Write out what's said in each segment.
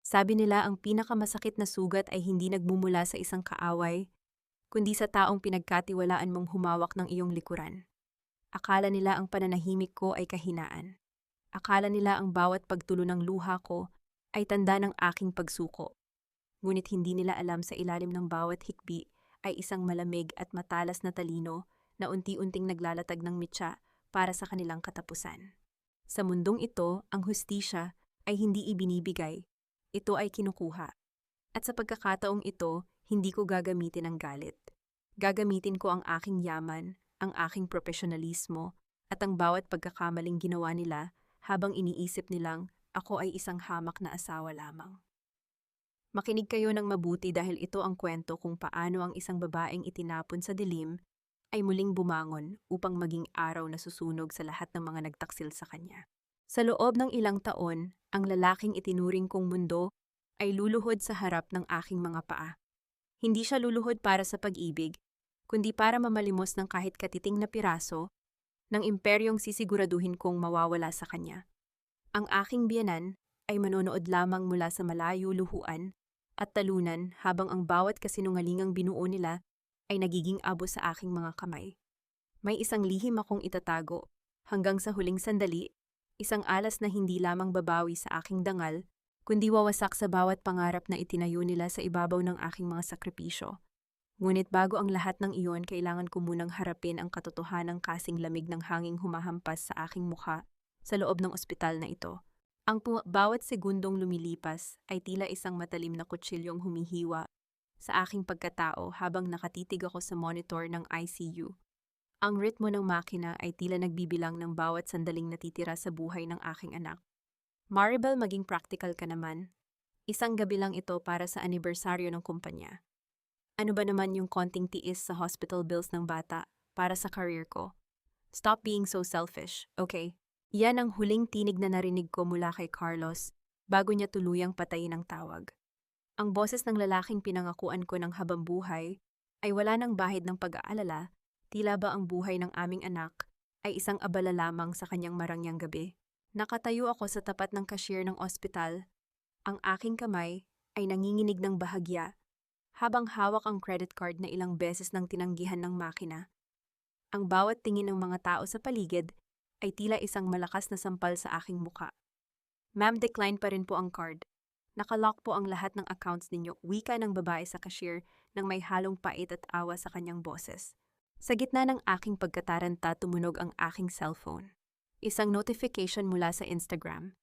Sabi nila ang pinakamasakit na sugat ay hindi nagmumula sa isang kaaway, kundi sa taong pinagkatiwalaan mong humawak ng iyong likuran. Akala nila ang pananahimik ko ay kahinaan. Akala nila ang bawat pagtulo ng luha ko ay tanda ng aking pagsuko. Ngunit hindi nila alam sa ilalim ng bawat hikbi ay isang malamig at matalas na talino na unti-unting naglalatag ng mitya para sa kanilang katapusan. Sa mundong ito, ang hustisya ay hindi ibinibigay, ito ay kinukuha. At sa pagkakataong ito, hindi ko gagamitin ang galit. Gagamitin ko ang aking yaman, ang aking profesionalismo, at ang bawat pagkakamaling ginawa nila habang iniisip nilang ako ay isang hamak na asawa lamang. Makinig kayo ng mabuti dahil ito ang kwento kung paano ang isang babaeng itinapon sa dilim ay muling bumangon upang maging araw na susunog sa lahat ng mga nagtaksil sa kanya. Sa loob ng ilang taon, ang lalaking itinuring kong mundo ay luluhod sa harap ng aking mga paa. Hindi siya luluhod para sa pag-ibig, kundi para mamalimos ng kahit katiting na piraso ng imperyong sisiguraduhin kong mawawala sa kanya. Ang aking biyenan ay manonood lamang mula sa malayo luhuan at talunan habang ang bawat kasinungalingang binuo nila ay nagiging abo sa aking mga kamay. May isang lihim akong itatago hanggang sa huling sandali, isang alas na hindi lamang babawi sa aking dangal, kundi wawasak sa bawat pangarap na itinayo nila sa ibabaw ng aking mga sakripisyo. Ngunit bago ang lahat ng iyon, kailangan ko munang harapin ang katotohanang kasing lamig ng hanging humahampas sa aking mukha sa loob ng ospital na ito. Ang bawat segundong lumilipas ay tila isang matalim na kutsilyong humihiwa sa aking pagkatao habang nakatitig ako sa monitor ng ICU. Ang ritmo ng makina ay tila nagbibilang ng bawat sandaling natitira sa buhay ng aking anak. Maribel, maging practical ka naman. Isang gabi lang ito para sa anibersaryo ng kumpanya. Ano ba naman yung konting tiis sa hospital bills ng bata para sa career ko? Stop being so selfish, okay? Yan ang huling tinig na narinig ko mula kay Carlos bago niya tuluyang patayin ang tawag. Ang boses ng lalaking pinangakuan ko ng habambuhay ay wala nang bahid ng pag-aalala, tila ba ang buhay ng aming anak ay isang abala lamang sa kanyang marangyang gabi. Nakatayo ako sa tapat ng cashier ng ospital. Ang aking kamay ay nanginginig ng bahagya habang hawak ang credit card na ilang beses nang tinanggihan ng makina. Ang bawat tingin ng mga tao sa paligid ay tila isang malakas na sampal sa aking muka. Ma'am, decline pa rin po ang card. Nakalock po ang lahat ng accounts ninyo, wika ng babae sa cashier nang may halong pait at awa sa kanyang boses. Sa gitna ng aking pagkataranta, tumunog ang aking cellphone. Isang notification mula sa Instagram.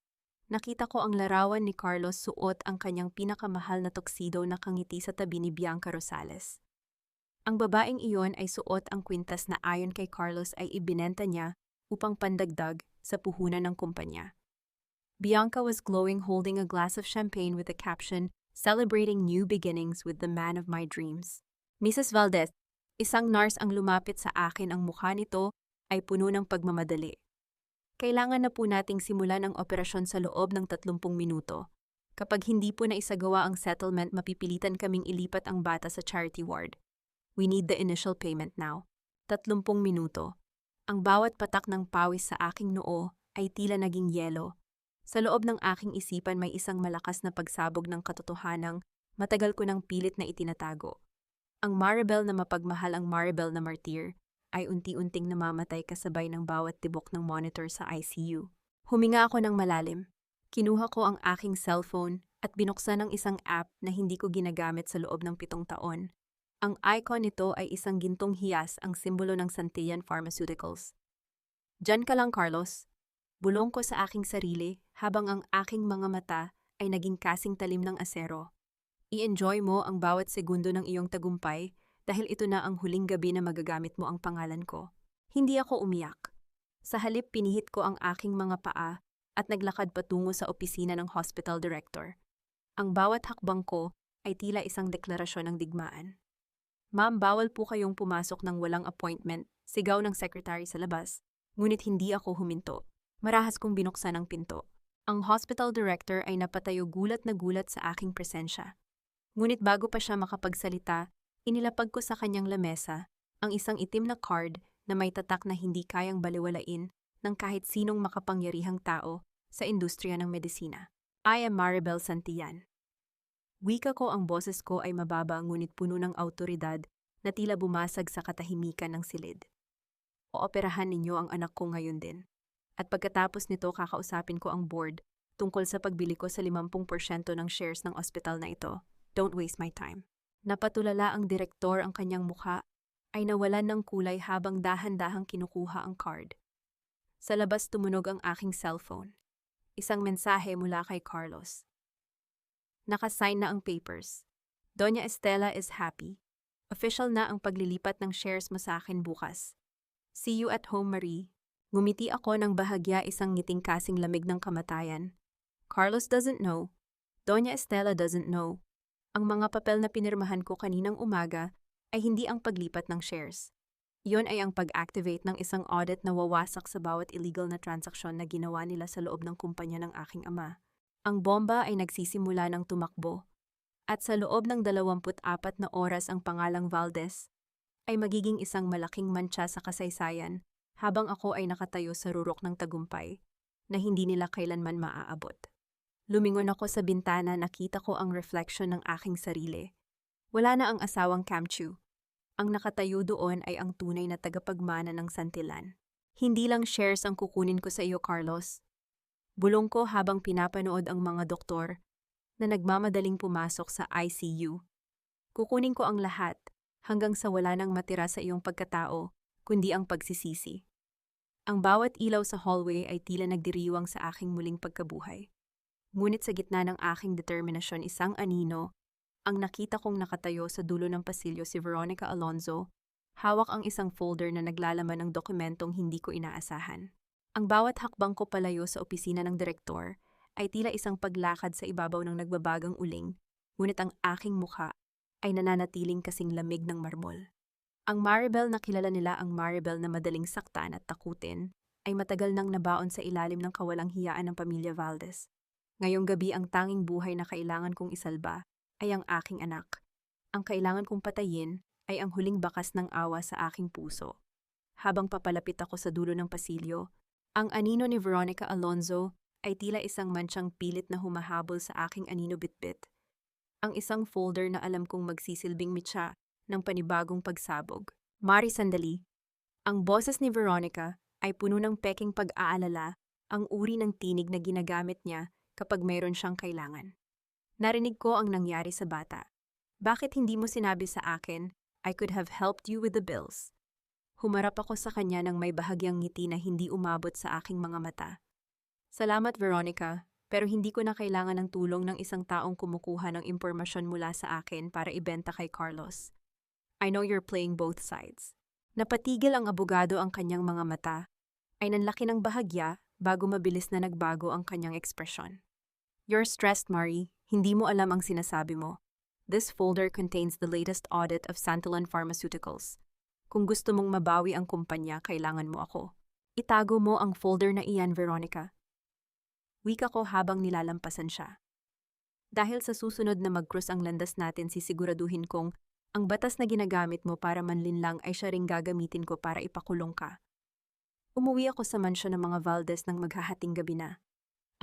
Nakita ko ang larawan ni Carlos suot ang kanyang pinakamahal na tuxedo na kangiti sa tabi ni Bianca Rosales. Ang babaeng iyon ay suot ang kwintas na ayon kay Carlos ay ibinenta niya upang pandagdag sa puhunan ng kumpanya. Bianca was glowing, holding a glass of champagne with the caption, "Celebrating new beginnings with the man of my dreams." Mrs. Valdez, isang nurse ang lumapit sa akin, ang mukha nito ay puno ng pagmamadali. Kailangan na po nating simulan ang operasyon sa loob ng 30 minuto. Kapag hindi po na isagawa ang settlement, mapipilitan kaming ilipat ang bata sa charity ward. We need the initial payment now. 30 minuto. Ang bawat patak ng pawis sa aking noo ay tila naging yelo. Sa loob ng aking isipan may isang malakas na pagsabog ng katotohanang matagal ko ng pilit na itinatago. Ang Maribel na mapagmahal, ang Maribel na martir, ay unti-unting namamatay kasabay ng bawat tibok ng monitor sa ICU. Huminga ako ng malalim. Kinuha ko ang aking cellphone at binuksan ang isang app na hindi ko ginagamit sa loob ng 7 taon. Ang icon nito ay isang gintong hiyas, ang simbolo ng Santillan Pharmaceuticals. "Diyan ka lang, Carlos." Bulong ko sa aking sarili habang ang aking mga mata ay naging kasing talim ng asero. I-enjoy mo ang bawat segundo ng iyong tagumpay dahil ito na ang huling gabi na magagamit mo ang pangalan ko. Hindi ako umiyak. Sa halip, pinihit ko ang aking mga paa at naglakad patungo sa opisina ng hospital director. Ang bawat hakbang ko ay tila isang deklarasyon ng digmaan. "Ma'am, bawal po kayong pumasok ng walang appointment," sigaw ng secretary sa labas. Ngunit hindi ako huminto. Marahas kong binuksan ang pinto. Ang hospital director ay napatayo, gulat na gulat sa aking presensya. Ngunit bago pa siya makapagsalita, inilapag ko sa kanyang lamesa ang isang itim na card na may tatak na hindi kayang baliwalain ng kahit sinong makapangyarihang tao sa industriya ng medisina. "I am Maribel Santillan." Wika ko ang boses ko ay mababa ngunit puno ng awtoridad na tila bumasag sa katahimikan ng silid. Ooperahan ninyo ang anak ko ngayon din. At pagkatapos nito kakausapin ko ang board tungkol sa pagbili ko sa 50% ng shares ng ospital na ito. Don't waste my time. Napatulala ang direktor, ang kanyang mukha ay nawalan ng kulay habang dahan-dahang kinukuha ang card. Sa labas tumunog ang aking cellphone. Isang mensahe mula kay Carlos. Nakasign na ang papers. Doña Estela is happy. Official na ang paglilipat ng shares mo sa akin bukas. See you at home, Marie. Ngumiti ako ng bahagya, isang ngiting kasing lamig ng kamatayan. Carlos doesn't know. Doña Estela doesn't know. Ang mga papel na pinirmahan ko kaninang umaga ay hindi ang paglipat ng shares. Iyon ay ang pag-activate ng isang audit na wawasak sa bawat illegal na transaksyon na ginawa nila sa loob ng kumpanya ng aking ama. Ang bomba ay nagsisimula ng tumakbo. At sa loob ng 24 na oras ang pangalang Valdez ay magiging isang malaking mantsa sa kasaysayan habang ako ay nakatayo sa rurok ng tagumpay na hindi nila kailanman maaabot. Lumingon ako sa bintana, nakita ko ang reflection ng aking sarili. Wala na ang asawang Kamchu. Ang nakatayo doon ay ang tunay na tagapagmana ng santilan. Hindi lang shares ang kukunin ko sa iyo, Carlos. Bulong ko habang pinapanood ang mga doktor na nagmamadaling pumasok sa ICU. Kukunin ko ang lahat hanggang sa wala nang matira sa iyong pagkatao, kundi ang pagsisisi. Ang bawat ilaw sa hallway ay tila nagdiriwang sa aking muling pagkabuhay. Ngunit sa gitna ng aking determinasyon, isang anino, ang nakita kong nakatayo sa dulo ng pasilyo si Veronica Alonzo, hawak ang isang folder na naglalaman ng dokumentong hindi ko inaasahan. Ang bawat hakbang ko palayo sa opisina ng direktor ay tila isang paglakad sa ibabaw ng nagbabagang uling, ngunit ang aking mukha ay nananatiling kasing lamig ng marmol. Ang Maribel na kilala nila, ang Maribel na madaling saktan at takutin, ay matagal nang nabaon sa ilalim ng kawalang hiyaan ng pamilya Valdez. Ngayong gabi ang tanging buhay na kailangan kong isalba ay ang aking anak. Ang kailangan kong patayin ay ang huling bakas ng awa sa aking puso. Habang papalapit ako sa dulo ng pasilyo, ang anino ni Veronica Alonzo ay tila isang mantsang pilit na humahabol sa aking anino bitbit. Ang isang folder na alam kong magsisilbing mitya ng panibagong pagsabog. Mari, sandali. Ang boses ni Veronica ay puno ng peking pag-aalala, ang uri ng tinig na ginagamit niya kapag mayroon siyang kailangan. Narinig ko ang nangyari sa bata. Bakit hindi mo sinabi sa akin, I could have helped you with the bills? Humarap ako sa kanya ng may bahagyang ngiti na hindi umabot sa aking mga mata. Salamat, Veronica, pero hindi ko na kailangan ng tulong ng isang taong kumukuha ng impormasyon mula sa akin para ibenta kay Carlos. I know you're playing both sides. Napatigil ang abogado, ang kanyang mga mata ay nanlaki ng bahagya bago mabilis na nagbago ang kanyang ekspresyon. You're stressed, Marie. Hindi mo alam ang sinasabi mo. This folder contains the latest audit of Santillan Pharmaceuticals. Kung gusto mong mabawi ang kumpanya, kailangan mo ako. Itago mo ang folder na iyan, Veronica. Wika ko habang nilalampasan siya. Dahil sa susunod na mag-cross ang landas natin, sisiguraduhin kong ang batas na ginagamit mo para manlinlang ay siya ring gagamitin ko para ipakulong ka. Umuwi ako sa mansyon ng mga Valdez ng maghahating gabi na.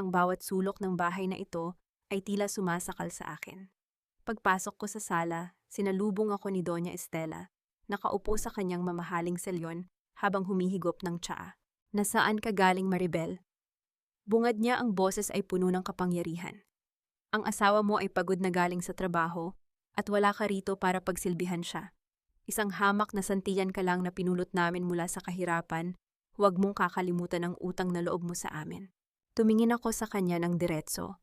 Ang bawat sulok ng bahay na ito ay tila sumasakal sa akin. Pagpasok ko sa sala, sinalubong ako ni Doña Estela, nakaupo sa kanyang mamahaling selyon habang humihigop ng tsaa. Nasaan ka galing, Maribel? Bungad niya, ang boses ay puno ng kapangyarihan. Ang asawa mo ay pagod na galing sa trabaho at wala ka rito para pagsilbihan siya. Isang hamak na santiyan ka lang na pinulot namin mula sa kahirapan, huwag mong kakalimutan ang utang na loob mo sa amin. Tumingin ako sa kanya ng diretso.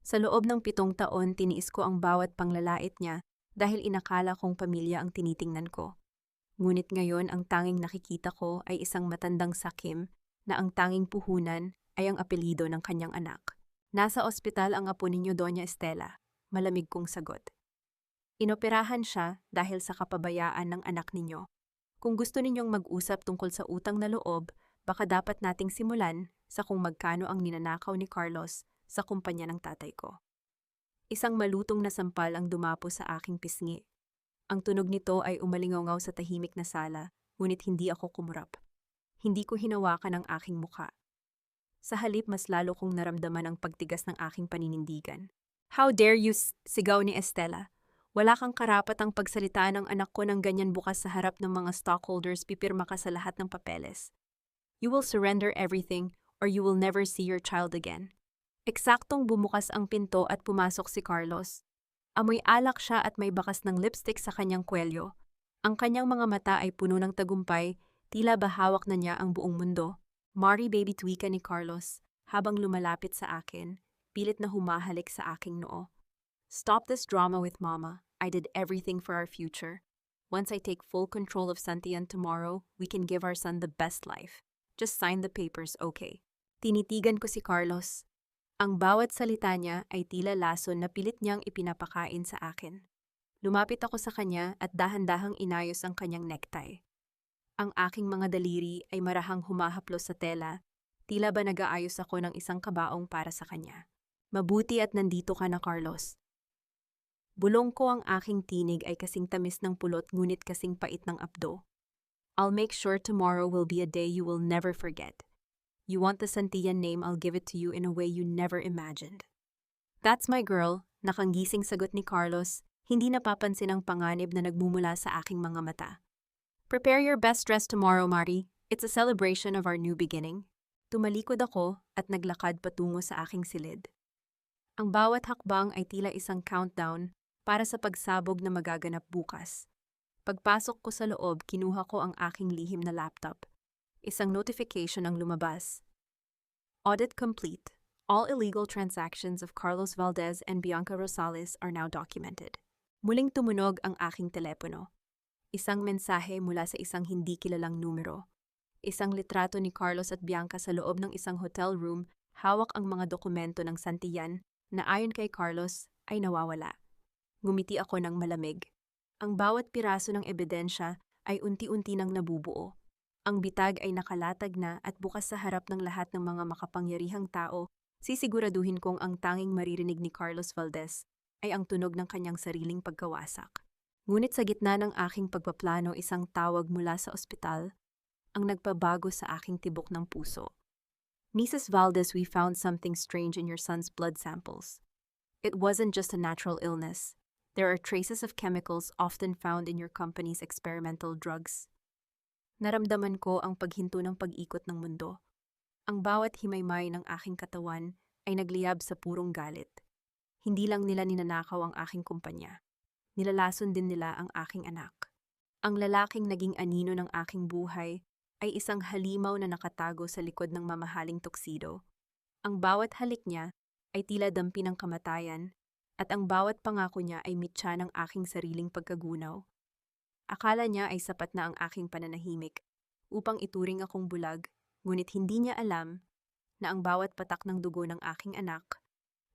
Sa loob ng 7 taon, tiniis ko ang bawat panglalait niya dahil inakala kong pamilya ang tinitingnan ko. Ngunit ngayon ang tanging nakikita ko ay isang matandang sakim na ang tanging puhunan ay ang apelyido ng kanyang anak. Nasa ospital ang apo ninyo, Doña Estela. Malamig kong sagot. Inoperahan siya dahil sa kapabayaan ng anak ninyo. Kung gusto ninyong mag-usap tungkol sa utang na loob, baka dapat nating simulan sa kung magkano ang ninanakaw ni Carlos sa kumpanya ng tatay ko. Isang malutong na sampal ang dumapo sa aking pisngi. Ang tunog nito ay umalingaw sa tahimik na sala, ngunit hindi ako kumurap. Hindi ko hinawakan ang aking mukha. Sa halip, mas lalo kong naramdaman ang pagtigas ng aking paninindigan. How dare you, sigaw ni Estela. Wala kang karapatang pagsalitaan ng anak ko ng ganyan bukas sa harap ng mga stockholders, pipirma ka sa lahat ng papeles. You will surrender everything or you will never see your child again. Eksaktong bumukas ang pinto at pumasok si Carlos. Amoy alak siya at may bakas ng lipstick sa kanyang kwelyo. Ang kanyang mga mata ay puno ng tagumpay, tila ba hawak na niya ang buong mundo. Mari baby, tuwika ni Carlos habang lumalapit sa akin, pilit na humahalik sa aking noo. Stop this drama with Mama. I did everything for our future. Once I take full control of Santian tomorrow, we can give our son the best life. Just sign the papers, okay? Tinitigan ko si Carlos. Ang bawat salita niya ay tila lason na pilit niyang ipinapakain sa akin. Lumapit ako sa kanya at dahan-dahang inayos ang kanyang necktie. Ang aking mga daliri ay marahang humahaplos sa tela, tila ba nag-aayos ako ng isang kabaong para sa kanya. Mabuti at nandito ka na, Carlos. Bulong ko ang aking tinig ay kasing tamis ng pulot ngunit kasing pait ng apdo. I'll make sure tomorrow will be a day you will never forget. You want the Santian name, I'll give it to you in a way you never imagined. That's my girl, nakanggising sagot ni Carlos, hindi napapansin ang panganib na nagmumula sa aking mga mata. Prepare your best dress tomorrow, Mari. It's a celebration of our new beginning. Tumalikod ako at naglakad patungo sa aking silid. Ang bawat hakbang ay tila isang countdown para sa pagsabog na magaganap bukas. Pagpasok ko sa loob, kinuha ko ang aking lihim na laptop. Isang notification ang lumabas. Audit complete. All illegal transactions of Carlos Valdez and Bianca Rosales are now documented. Muling tumunog ang aking telepono. Isang mensahe mula sa isang hindi kilalang numero. Isang litrato ni Carlos at Bianca sa loob ng isang hotel room, hawak ang mga dokumento ng Santillan na ayon kay Carlos ay nawawala. Ngumiti ako ng malamig. Ang bawat piraso ng ebidensya ay unti-unti nang nabubuo. Ang bitag ay nakalatag na at bukas sa harap ng lahat ng mga makapangyarihang tao, sisiguraduhin kong ang tanging maririnig ni Carlos Valdez ay ang tunog ng kanyang sariling pagkawasak. Ngunit sa gitna ng aking pagpaplano, isang tawag mula sa ospital ang nagpabago sa aking tibok ng puso. Mrs. Valdez, we found something strange in your son's blood samples. It wasn't just a natural illness. There are traces of chemicals often found in your company's experimental drugs. Naramdaman ko ang paghinto ng pag-ikot ng mundo. Ang bawat himaymay ng aking katawan ay nagliyab sa purong galit. Hindi lang nila ninanakaw ang aking kumpanya. Nilalason din nila ang aking anak. Ang lalaking naging anino ng aking buhay ay isang halimaw na nakatago sa likod ng mamahaling tuksido. Ang bawat halik niya ay tila dampi ng kamatayan at ang bawat pangako niya ay mitya ng aking sariling pagkagunaw. Akala niya ay sapat na ang aking pananahimik upang ituring akong bulag, ngunit hindi niya alam na ang bawat patak ng dugo ng aking anak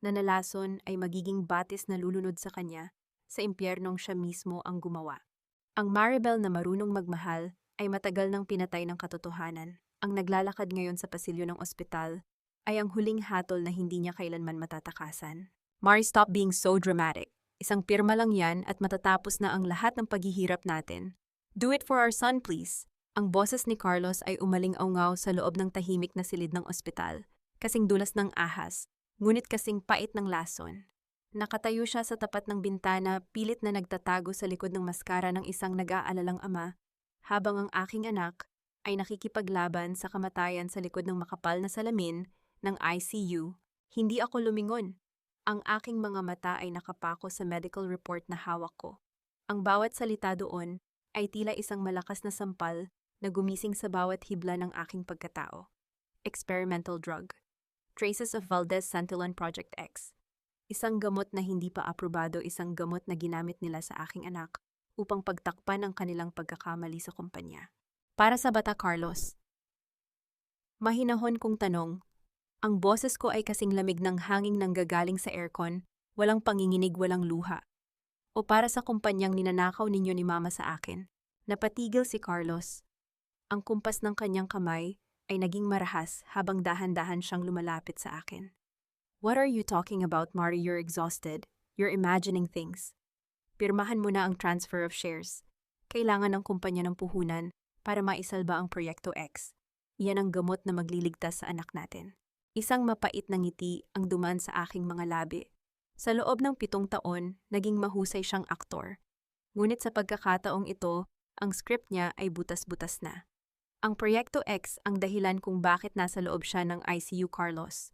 na nalason ay magiging batis na lulunod sa kanya sa impyernong siya mismo ang gumawa. Ang Maribel na marunong magmahal ay matagal nang pinatay ng katotohanan. Ang naglalakad ngayon sa pasilyo ng ospital ay ang huling hatol na hindi niya kailanman matatakasan. Mari, stop being so dramatic. Isang pirma lang yan at matatapos na ang lahat ng paghihirap natin. Do it for our son, please. Ang boses ni Carlos ay umaling-aungaw sa loob ng tahimik na silid ng ospital, kasing dulas ng ahas, ngunit kasing pait ng lason. Nakatayo siya sa tapat ng bintana, pilit na nagtatago sa likod ng maskara ng isang nag-aalalang ama, habang ang aking anak ay nakikipaglaban sa kamatayan sa likod ng makapal na salamin ng ICU. Hindi ako lumingon. Ang aking mga mata ay nakapako sa medical report na hawak ko. Ang bawat salita doon ay tila isang malakas na sampal na gumising sa bawat hibla ng aking pagkatao. Experimental drug. Traces of Valdez-Santillan Project X. Isang gamot na hindi pa aprobado, isang gamot na ginamit nila sa aking anak upang pagtakpan ang kanilang pagkakamali sa kumpanya. Para sa bata, Carlos. Mahinahon kong tanong. Ang boses ko ay kasing lamig ng hanging nanggagaling sa aircon, walang panginginig, walang luha. O para sa kumpanyang ninanakaw ninyo ni Mama sa akin. Napatigil si Carlos. Ang kumpas ng kanyang kamay ay naging marahas habang dahan-dahan siyang lumalapit sa akin. What are you talking about, Mari? You're exhausted. You're imagining things. Pirmahan mo na ang transfer of shares. Kailangan ng kumpanya ng puhunan para maisalba ang Proyekto X. Iyan ang gamot na magliligtas sa anak natin. Isang mapait na ngiti ang duman sa aking mga labi. Sa loob ng 7 taon, naging mahusay siyang aktor. Ngunit sa pagkakataong ito, ang script niya ay butas-butas na. Ang Proyekto X ang dahilan kung bakit nasa loob siya ng ICU, Carlos.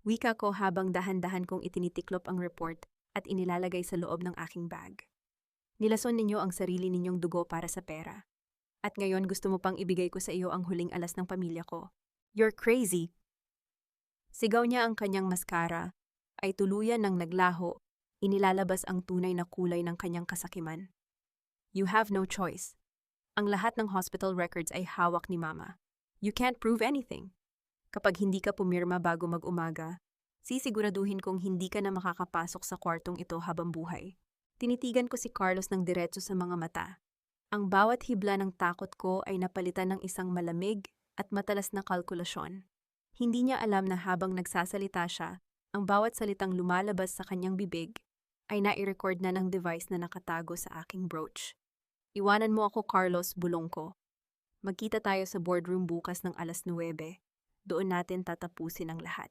Wika ko habang dahan-dahan kong itinitiklop ang report at inilalagay sa loob ng aking bag. Nilason ninyo ang sarili ninyong dugo para sa pera. At ngayon gusto mo pang ibigay ko sa iyo ang huling alas ng pamilya ko. You're crazy! Sigaw niya ang kanyang maskara, ay tuluyan ng naglaho, inilalabas ang tunay na kulay ng kanyang kasakiman. You have no choice. Ang lahat ng hospital records ay hawak ni Mama. You can't prove anything. Kapag hindi ka pumirma bago mag-umaga, sisiguraduhin kong hindi ka na makakapasok sa kwartong ito habang buhay. Tinitigan ko si Carlos ng diretso sa mga mata. Ang bawat hibla ng takot ko ay napalitan ng isang malamig at matalas na kalkulasyon. Hindi niya alam na habang nagsasalita siya, ang bawat salitang lumalabas sa kanyang bibig ay nai-record na ng device na nakatago sa aking brooch. Iwanan mo ako, Carlos, bulong ko. Magkita tayo sa boardroom bukas ng 9:00. Doon natin tatapusin ang lahat.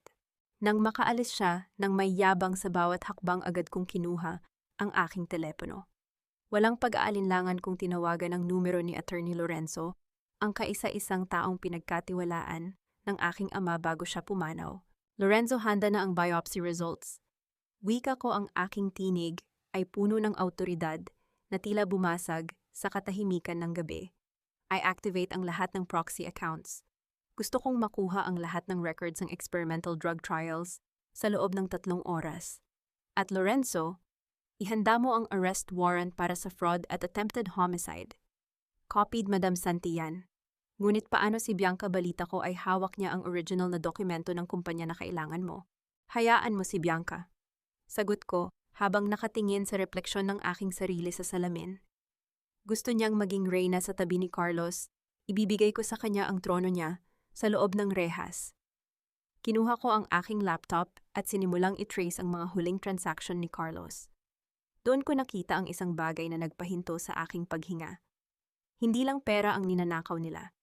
Nang makaalis siya, nang may yabang sa bawat hakbang agad kong kinuha ang aking telepono. Walang pag-aalinlangan kung tinawagan ang numero ni Attorney Lorenzo, ang kaisa-isang taong pinagkatiwalaan ng aking ama bago siya pumanaw. Lorenzo, handa na ang biopsy results. Wika ko, ang aking tinig ay puno ng awtoridad na tila bumasag sa katahimikan ng gabi. I activate ang lahat ng proxy accounts. Gusto kong makuha ang lahat ng records ng experimental drug trials sa loob ng 3 oras. At Lorenzo, ihanda mo ang arrest warrant para sa fraud at attempted homicide. Copied, Madam Santillan. Ngunit paano si Bianca? Balita ko ay hawak niya ang original na dokumento ng kumpanya na kailangan mo. Hayaan mo si Bianca. Sagot ko habang nakatingin sa refleksyon ng aking sarili sa salamin. Gusto niyang maging reyna sa tabi ni Carlos. Ibibigay ko sa kanya ang trono niya sa loob ng rehas. Kinuha ko ang aking laptop at sinimulang i-trace ang mga huling transaction ni Carlos. Doon ko nakita ang isang bagay na nagpahinto sa aking paghinga. Hindi lang pera ang ninanakaw nila.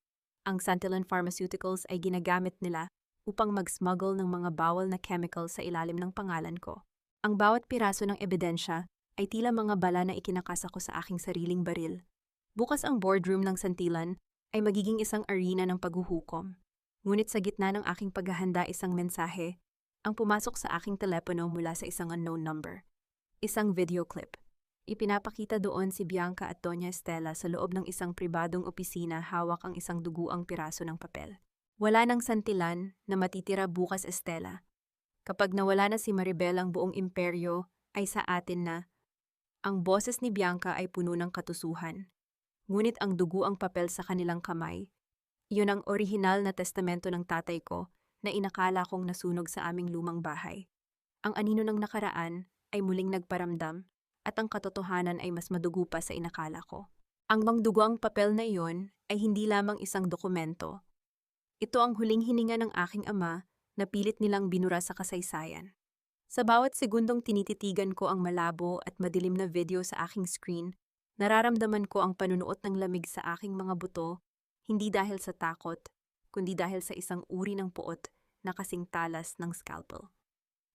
Ang Santillan Pharmaceuticals ay ginagamit nila upang mag-smuggle ng mga bawal na chemical sa ilalim ng pangalan ko. Ang bawat piraso ng ebidensya ay tila mga bala na ikinakasa ko sa aking sariling baril. Bukas ang boardroom ng Santillan ay magiging isang arena ng paghuhukom. Ngunit sa gitna ng aking paghahanda, isang mensahe ang pumasok sa aking telepono mula sa isang unknown number. Isang video clip. Ipinapakita doon si Bianca at Doña Estela sa loob ng isang pribadong opisina, hawak ang isang duguang piraso ng papel. Wala ng Santillan na matitira bukas, Estela. Kapag nawala na si Maribel, ang buong imperyo ay sa atin na. Ang boses ni Bianca ay puno ng katusuhan. Ngunit ang dugo ang papel sa kanilang kamay. Iyon ang orihinal na testamento ng tatay ko na inakala kong nasunog sa aming lumang bahay. Ang anino ng nakaraan ay muling nagparamdam at ang katotohanan ay mas madugo pa sa inakala ko. Ang mangdugo ang papel na iyon ay hindi lamang isang dokumento. Ito ang huling hininga ng aking ama na pilit nilang binura sa kasaysayan. Sa bawat segundong tinititigan ko ang malabo at madilim na video sa aking screen, nararamdaman ko ang panunuot ng lamig sa aking mga buto, hindi dahil sa takot, kundi dahil sa isang uri ng puot na kasing talas ng scalpel.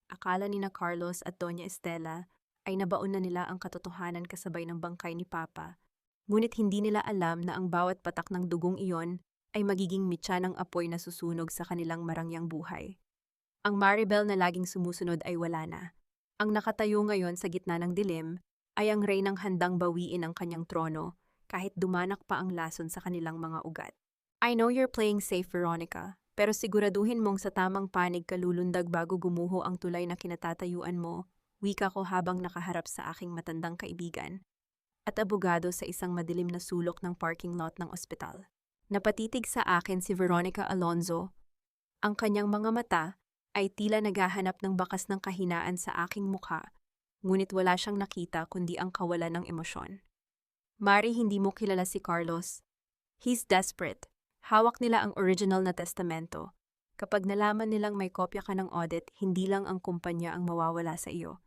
Akala ni na Carlos at Doña Estela ay nabaon na nila ang katotohanan kasabay ng bangkay ni Papa, ngunit hindi nila alam na ang bawat patak ng dugong iyon ay magiging mitya ng apoy na susunog sa kanilang marangyang buhay. Ang Maribel na laging sumusunod ay wala na. Ang nakatayo ngayon sa gitna ng dilim ay ang reynang handang bawiin ang kanyang trono kahit dumanak pa ang lason sa kanilang mga ugat. I know you're playing safe, Veronica, pero siguraduhin mong sa tamang panig ka lulundag bago gumuho ang tulay na kinatatayuan mo, wika ko habang nakaharap sa aking matandang kaibigan at abogado sa isang madilim na sulok ng parking lot ng ospital. Napatitig sa akin si Veronica Alonzo. Ang kanyang mga mata ay tila naghahanap ng bakas ng kahinaan sa aking mukha, ngunit wala siyang nakita kundi ang kawalan ng emosyon. Mari, hindi mo kilala si Carlos. He's desperate. Hawak nila ang original na testamento. Kapag nalaman nilang may kopya ka ng audit, hindi lang ang kumpanya ang mawawala sa iyo.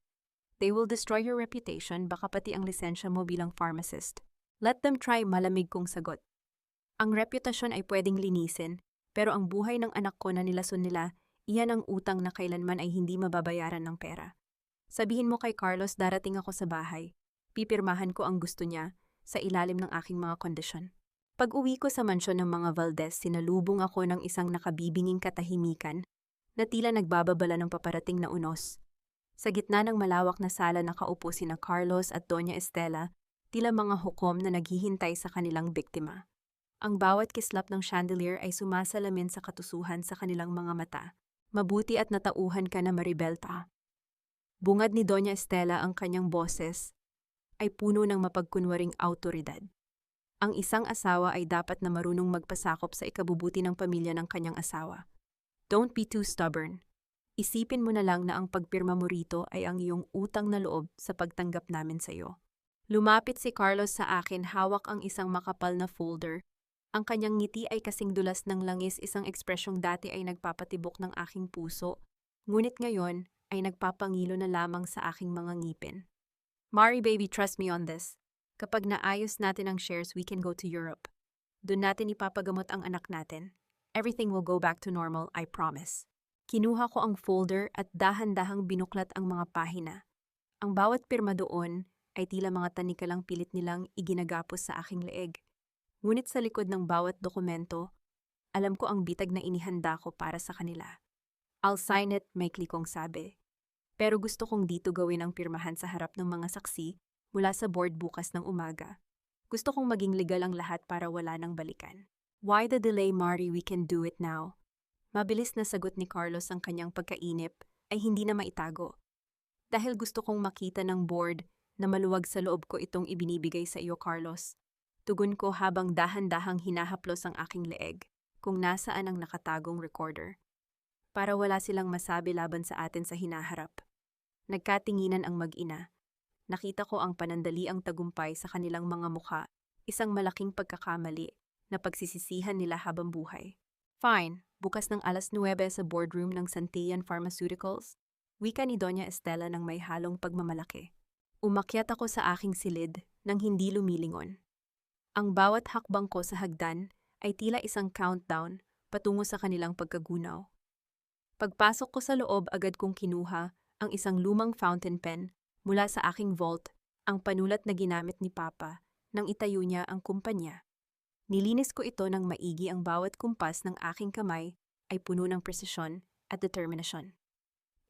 They will destroy your reputation, baka pati ang lisensya mo bilang pharmacist. Let them try, malamig kong sagot. Ang reputasyon ay pwedeng linisin, pero ang buhay ng anak ko na nilason nila, iyan ang utang na kailanman ay hindi mababayaran ng pera. Sabihin mo kay Carlos darating ako sa bahay. Pipirmahan ko ang gusto niya sa ilalim ng aking mga kondisyon. Pag-uwi ko sa mansyon ng mga Valdez, sinalubong ako ng isang nakabibinging katahimikan na tila nagbababala ng paparating na unos. Sa gitna ng malawak na sala nakaupo sina Carlos at Doña Estela, tila mga hukom na naghihintay sa kanilang biktima. Ang bawat kislap ng chandelier ay sumasalamin sa katusuhan sa kanilang mga mata. Mabuti at natauhan ka na, Maribelta. Bungad ni Doña Estela, ang kanyang boses ay puno ng mapagkunwaring awtoridad. Ang isang asawa ay dapat na marunong magpasakop sa ikabubuti ng pamilya ng kanyang asawa. Don't be too stubborn. Isipin mo na lang na ang pagpirma mo rito ay ang iyong utang na loob sa pagtanggap namin sa iyo. Lumapit si Carlos sa akin, hawak ang isang makapal na folder. Ang kanyang ngiti ay kasing dulas ng langis, isang ekspresyong dati ay nagpapatibok ng aking puso, ngunit ngayon ay nagpapangilo na lamang sa aking mga ngipin. Mari baby, trust me on this. Kapag naayos natin ang shares, we can go to Europe. Doon natin ipapagamot ang anak natin. Everything will go back to normal, I promise. Kinuha ko ang folder at dahan-dahang binuklat ang mga pahina. Ang bawat pirma doon ay tila mga tanikalang pilit nilang iginagapos sa aking leeg. Ngunit sa likod ng bawat dokumento, alam ko ang bitag na inihanda ko para sa kanila. I'll sign it, maikli kong sabi. Pero gusto kong dito gawin ang pirmahan sa harap ng mga saksi mula sa board bukas ng umaga. Gusto kong maging legal ang lahat para wala nang balikan. Why the delay, Mari? We can do it now. Mabilis na sagot ni Carlos, ang kanyang pagkainip ay hindi na maitago. Dahil gusto kong makita ng board na maluwag sa loob ko itong ibinibigay sa iyo, Carlos. Tugon ko habang dahan-dahang hinahaplos ang aking leeg kung nasaan ang nakatagong recorder. Para wala silang masabi laban sa atin sa hinaharap. Nagkatinginan ang mag-ina. Nakita ko ang panandaliang tagumpay sa kanilang mga mukha, isang malaking pagkakamali na pagsisisihan nila habang buhay. Fine, bukas ng 9:00 sa boardroom ng Santillan Pharmaceuticals, wika ni Doña Estela ng may halong pagmamalaki. Umakyat ako sa aking silid nang hindi lumilingon. Ang bawat hakbang ko sa hagdan ay tila isang countdown patungo sa kanilang pagkagunaw. Pagpasok ko sa loob, agad kong kinuha ang isang lumang fountain pen mula sa aking vault, ang panulat na ginamit ni Papa nang itayo niya ang kumpanya. Nilinis ko ito ng maigi, ang bawat kumpas ng aking kamay ay puno ng presisyon at determinasyon.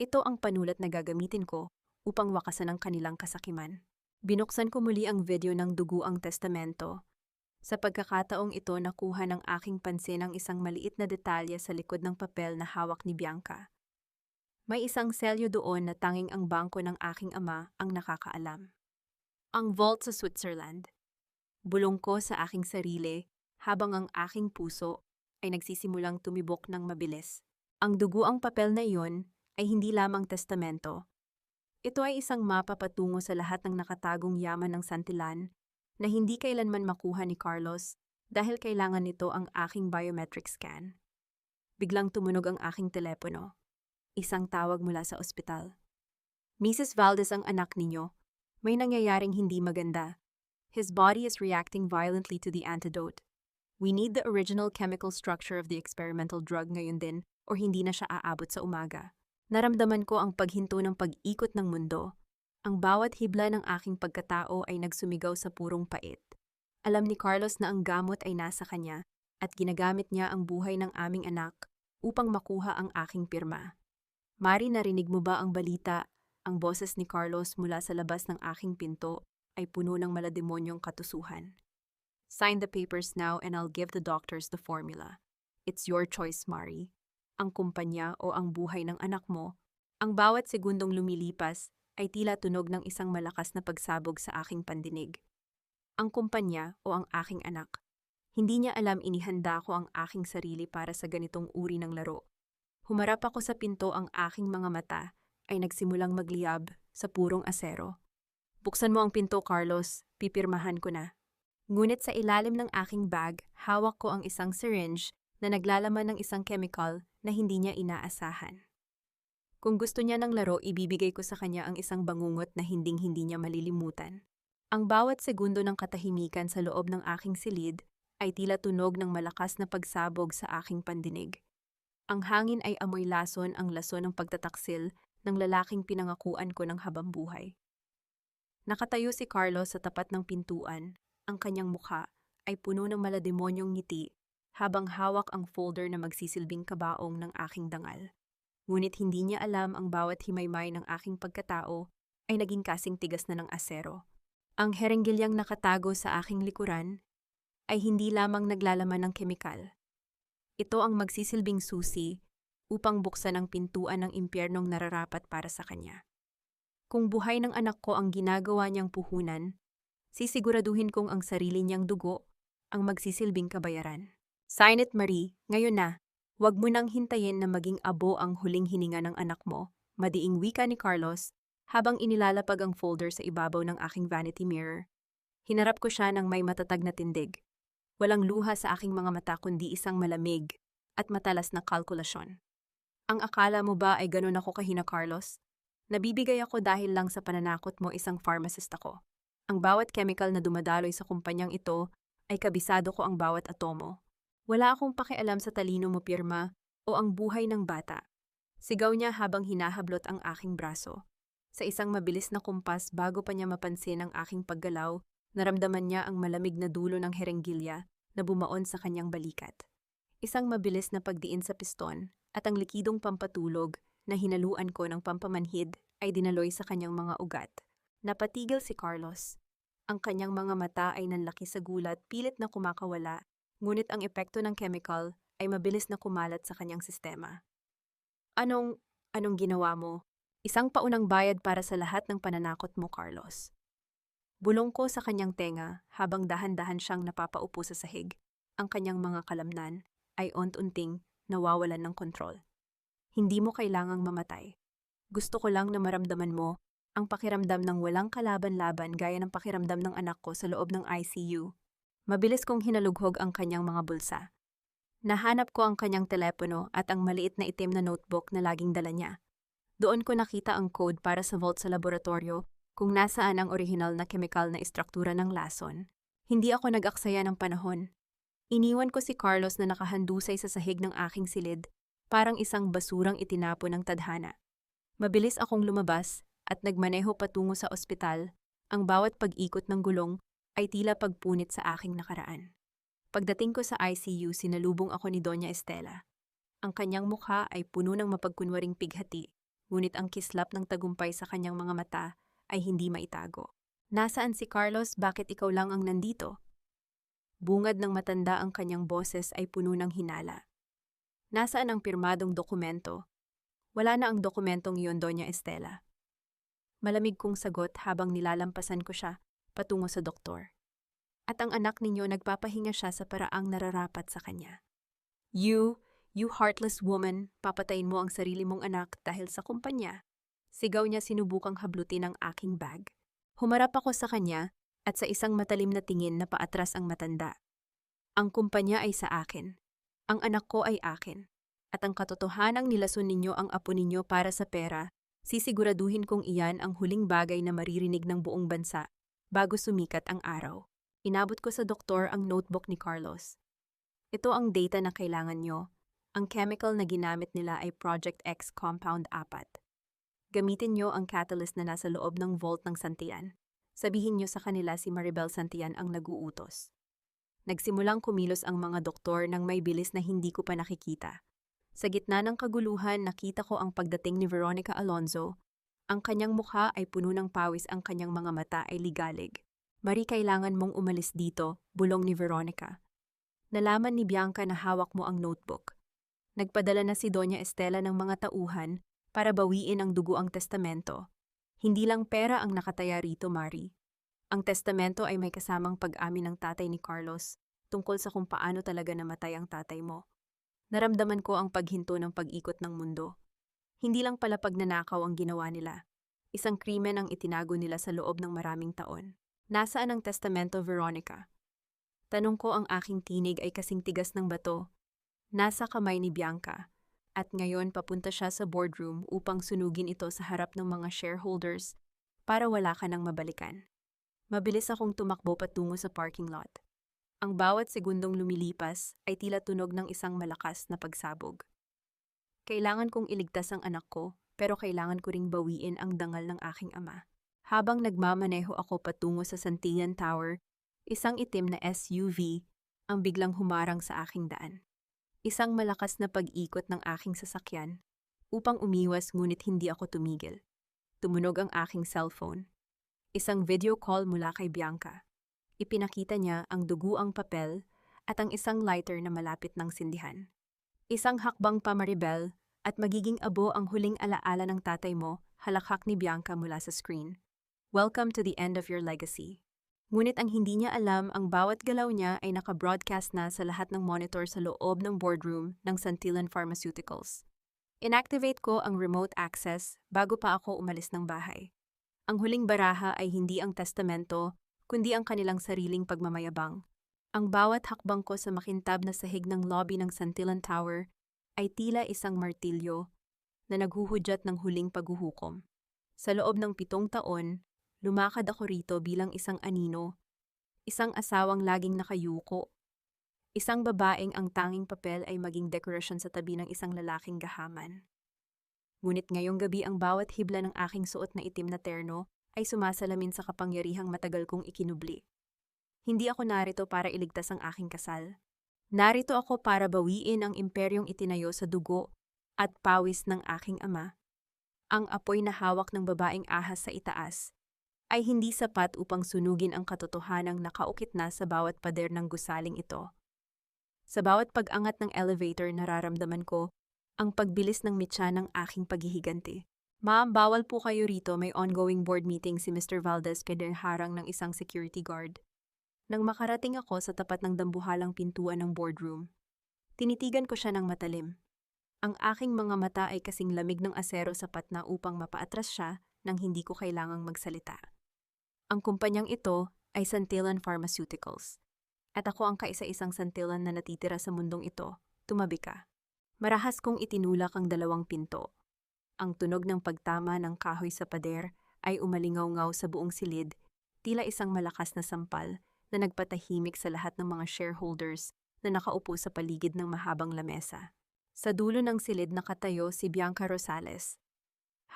Ito ang panulat na gagamitin ko upang wakasan ang kanilang kasakiman. Binuksan ko muli ang video ng duguang testamento. Sa pagkakataong ito, nakuha ng aking pansin ang isang maliit na detalye sa likod ng papel na hawak ni Bianca. May isang selyo doon na tanging ang bangko ng aking ama ang nakakaalam. Ang vault sa Switzerland. Bulong ko sa aking sarili habang ang aking puso ay nagsisimulang tumibok ng mabilis. Ang duguang papel na iyon ay hindi lamang testamento. Ito ay isang mapa patungo sa lahat ng nakatagong yaman ng Santillan na hindi kailanman makuha ni Carlos dahil kailangan nito ang aking biometric scan. Biglang tumunog ang aking telepono. Isang tawag mula sa ospital. Mrs. Valdez, ang anak ninyo. May nangyayaring hindi maganda. His body is reacting violently to the antidote. We need the original chemical structure of the experimental drug ngayon din or hindi na siya aabot sa umaga. Naramdaman ko ang paghinto ng pag-ikot ng mundo. Ang bawat hibla ng aking pagkatao ay nagsumigaw sa purong pait. Alam ni Carlos na ang gamot ay nasa kanya at ginagamit niya ang buhay ng aming anak upang makuha ang aking pirma. Mari, narinig mo ba ang balita? Ang boses ni Carlos mula sa labas ng aking pinto ay puno ng malademonyong katusuhan. Sign the papers now and I'll give the doctors the formula. It's your choice, Mari. Ang kumpanya o ang buhay ng anak mo. Ang bawat segundong lumilipas ay tila tunog ng isang malakas na pagsabog sa aking pandinig. Ang kumpanya o ang aking anak. Hindi niya alam inihanda ko ang aking sarili para sa ganitong uri ng laro. Humarap ako sa pinto, ang aking mga mata ay nagsimulang magliyab sa purong asero. Buksan mo ang pinto, Carlos. Pipirmahan ko na. Ngunit sa ilalim ng aking bag, hawak ko ang isang syringe na naglalaman ng isang chemical na hindi niya inaasahan. Kung gusto niya ng laro, ibibigay ko sa kanya ang isang bangungot na hinding-hindi niya malilimutan. Ang bawat segundo ng katahimikan sa loob ng aking silid ay tila tunog ng malakas na pagsabog sa aking pandinig. Ang hangin ay amoy lason, ang lason ng pagtataksil ng lalaking pinangakuan ko ng habambuhay. Nakatayo si Carlos sa tapat ng pintuan, ang kanyang mukha ay puno ng malademonyong ngiti habang hawak ang folder na magsisilbing kabaong ng aking dangal. Ngunit hindi niya alam ang bawat himaymay ng aking pagkatao ay naging kasing tigas na ng asero. Ang herenggilyang nakatago sa aking likuran ay hindi lamang naglalaman ng kemikal. Ito ang magsisilbing susi upang buksan ang pintuan ng impyernong nararapat para sa kanya. Kung buhay ng anak ko ang ginagawa niyang puhunan, sisiguraduhin kong ang sarili niyang dugo ang magsisilbing kabayaran. Sign it, Marie, ngayon na. Huwag mo nang hintayin na maging abo ang huling hininga ng anak mo, madiing wika ni Carlos habang inilalapag ang folder sa ibabaw ng aking vanity mirror. Hinarap ko siya ng may matatag na tindig. Walang luha sa aking mga mata kundi isang malamig at matalas na kalkulasyon. Ang akala mo ba ay ganun ako kahina, Carlos? Nabibigay ako dahil lang sa pananakot mo isang pharmacist ako. Ang bawat chemical na dumadaloy sa kumpanyang ito ay kabisado ko ang bawat atomo. Wala akong pakialam sa talino mo, pirma, o ang buhay ng bata. Sigaw niya habang hinahablot ang aking braso. Sa isang mabilis na kumpas bago pa niya mapansin ang aking paggalaw, naramdaman niya ang malamig na dulo ng herenggilya na bumaon sa kanyang balikat. Isang mabilis na pagdiin sa piston at ang likidong pampatulog na hinaluan ko ng pampamanhid ay dinaloy sa kanyang mga ugat. Napatigil si Carlos. Ang kanyang mga mata ay nanlaki sa gulat, pilit na kumakawala, ngunit ang epekto ng chemical ay mabilis na kumalat sa kanyang sistema. Anong ginawa mo? Isang paunang bayad para sa lahat ng pananakot mo, Carlos. Bulong ko sa kanyang tenga habang dahan-dahan siyang napapaupo sa sahig. Ang kanyang mga kalamnan ay unti-unting nawawalan ng kontrol. Hindi mo kailangang mamatay. Gusto ko lang na maramdaman mo ang pakiramdam ng walang kalaban-laban gaya ng pakiramdam ng anak ko sa loob ng ICU. Mabilis kong hinalughog ang kanyang mga bulsa. Nahanap ko ang kanyang telepono at ang maliit na itim na notebook na laging dala niya. Doon ko nakita ang code para sa vault sa laboratorio kung nasaan ang orihinal na kemikal na istruktura ng lason. Hindi ako nag-aksaya ng panahon. Iniwan ko si Carlos na nakahandusay sa sahig ng aking silid, parang isang basurang itinapon ng tadhana. Mabilis akong lumabas at nagmaneho patungo sa ospital. Ang bawat pag-ikot ng gulong ay tila pagpunit sa aking nakaraan. Pagdating ko sa ICU, sinalubong ako ni Doña Estela. Ang kanyang mukha ay puno ng mapagkunwaring pighati, ngunit ang kislap ng tagumpay sa kanyang mga mata ay hindi maitago. Nasaan si Carlos? Bakit ikaw lang ang nandito? Bungad ng matanda ang kanyang boses ay puno ng hinala. Nasaan ang pirmadong dokumento? Wala na ang dokumentong iyon, Doña Estela. Malamig kong sagot habang nilalampasan ko siya patungo sa doktor. At ang anak ninyo, nagpapahinga siya sa paraang nararapat sa kanya. You heartless woman, papatayin mo ang sarili mong anak dahil sa kumpanya. Sigaw niya sinubukang hablutin ang aking bag. Humarap ako sa kanya at sa isang matalim na tingin na paatras ang matanda. Ang kumpanya ay sa akin. Ang anak ko ay akin. At ang katotohanang nilason ninyo ang apo ninyo para sa pera, sisiguraduhin kong iyan ang huling bagay na maririnig ng buong bansa bago sumikat ang araw. Inabot ko sa doktor ang notebook ni Carlos. Ito ang data na kailangan nyo. Ang chemical na ginamit nila ay Project X Compound 4. Gamitin nyo ang catalyst na nasa loob ng vault ng Santian. Sabihin nyo sa kanila si Maribel Santian ang nag-uutos. Nagsimulang kumilos ang mga doktor nang may bilis na hindi ko pa nakikita. Sa gitna ng kaguluhan, nakita ko ang pagdating ni Veronica Alonzo. Ang kanyang mukha ay puno ng pawis, ang kanyang mga mata ay ligalig. Marie, kailangan mong umalis dito, bulong ni Veronica. Nalaman ni Bianca na hawak mo ang notebook. Nagpadala na si Doña Estela ng mga tauhan para bawiin ang duguang testamento. Hindi lang pera ang nakataya rito, Marie. Ang testamento ay may kasamang pag-amin ng tatay ni Carlos tungkol sa kung paano talaga namatay ang tatay mo. Naramdaman ko ang paghinto ng pag-ikot ng mundo. Hindi lang pala pagnanakaw ang ginawa nila. Isang krimen ang itinago nila sa loob ng maraming taon. Nasaan ang testamento, Veronica? Tanong ko, ang aking tinig ay kasing tigas ng bato. Nasa kamay ni Bianca. At ngayon papunta siya sa boardroom upang sunugin ito sa harap ng mga shareholders para wala ka nang mabalikan. Mabilis akong tumakbo patungo sa parking lot. Ang bawat segundong lumilipas ay tila tunog ng isang malakas na pagsabog. Kailangan kong iligtas ang anak ko, pero kailangan ko ring bawiin ang dangal ng aking ama. Habang nagmamaneho ako patungo sa Santillan Tower, isang itim na SUV ang biglang humarang sa aking daan. Isang malakas na pag-ikot ng aking sasakyan upang umiwas ngunit hindi ako tumigil. Tumunog ang aking cellphone. Isang video call mula kay Bianca. Ipinakita niya ang duguang papel at ang isang lighter na malapit ng sindihan. Isang hakbang pamaribel at magiging abo ang huling alaala ng tatay mo, halakhak ni Bianca mula sa screen. Welcome to the end of your legacy. Ngunit ang hindi niya alam, ang bawat galaw niya ay naka-broadcast na sa lahat ng monitor sa loob ng boardroom ng Santillan Pharmaceuticals. Inactivate ko ang remote access bago pa ako umalis ng bahay. Ang huling baraha ay hindi ang testamento, kundi ang kanilang sariling pagmamayabang. Ang bawat hakbang ko sa makintab na sahig ng lobby ng Santillan Tower ay tila isang martilyo na naghuhudyat ng huling paghuhukom. Sa loob ng 7 taon, lumakad ako rito bilang isang anino, isang asawang laging nakayuko, isang babaeng ang tanging papel ay maging dekorasyon sa tabi ng isang lalaking gahaman. Ngunit ngayong gabi ang bawat hibla ng aking suot na itim na terno ay sumasalamin sa kapangyarihang matagal kong ikinubli. Hindi ako narito para iligtas ang aking kasal. Narito ako para bawiin ang imperyong itinayo sa dugo at pawis ng aking ama. Ang apoy na hawak ng babaeng ahas sa itaas ay hindi sapat upang sunugin ang katotohanang nakaukit na sa bawat pader ng gusaling ito. Sa bawat pag-angat ng elevator nararamdaman ko ang pagbilis ng mitya ng aking paghihiganti. Ma'am, bawal po kayo rito, may ongoing board meeting si Mr. Valdez kaya harang ng isang security guard. Nang makarating ako sa tapat ng dambuhalang pintuan ng boardroom, tinitigan ko siya ng matalim. Ang aking mga mata ay kasing lamig ng asero sapat na upang mapaatras siya nang hindi ko kailangang magsalita. Ang kumpanyang ito ay Santillan Pharmaceuticals. At ako ang kaisa-isang Santillan na natitira sa mundong ito. Tumabi ka. Marahas kong itinulak ang 2 pinto. Ang tunog ng pagtama ng kahoy sa pader ay umalingaw-ngaw sa buong silid, tila isang malakas na sampal na nagpatahimik sa lahat ng mga shareholders na nakaupo sa paligid ng mahabang lamesa. Sa dulo ng silid nakatayo si Bianca Rosales.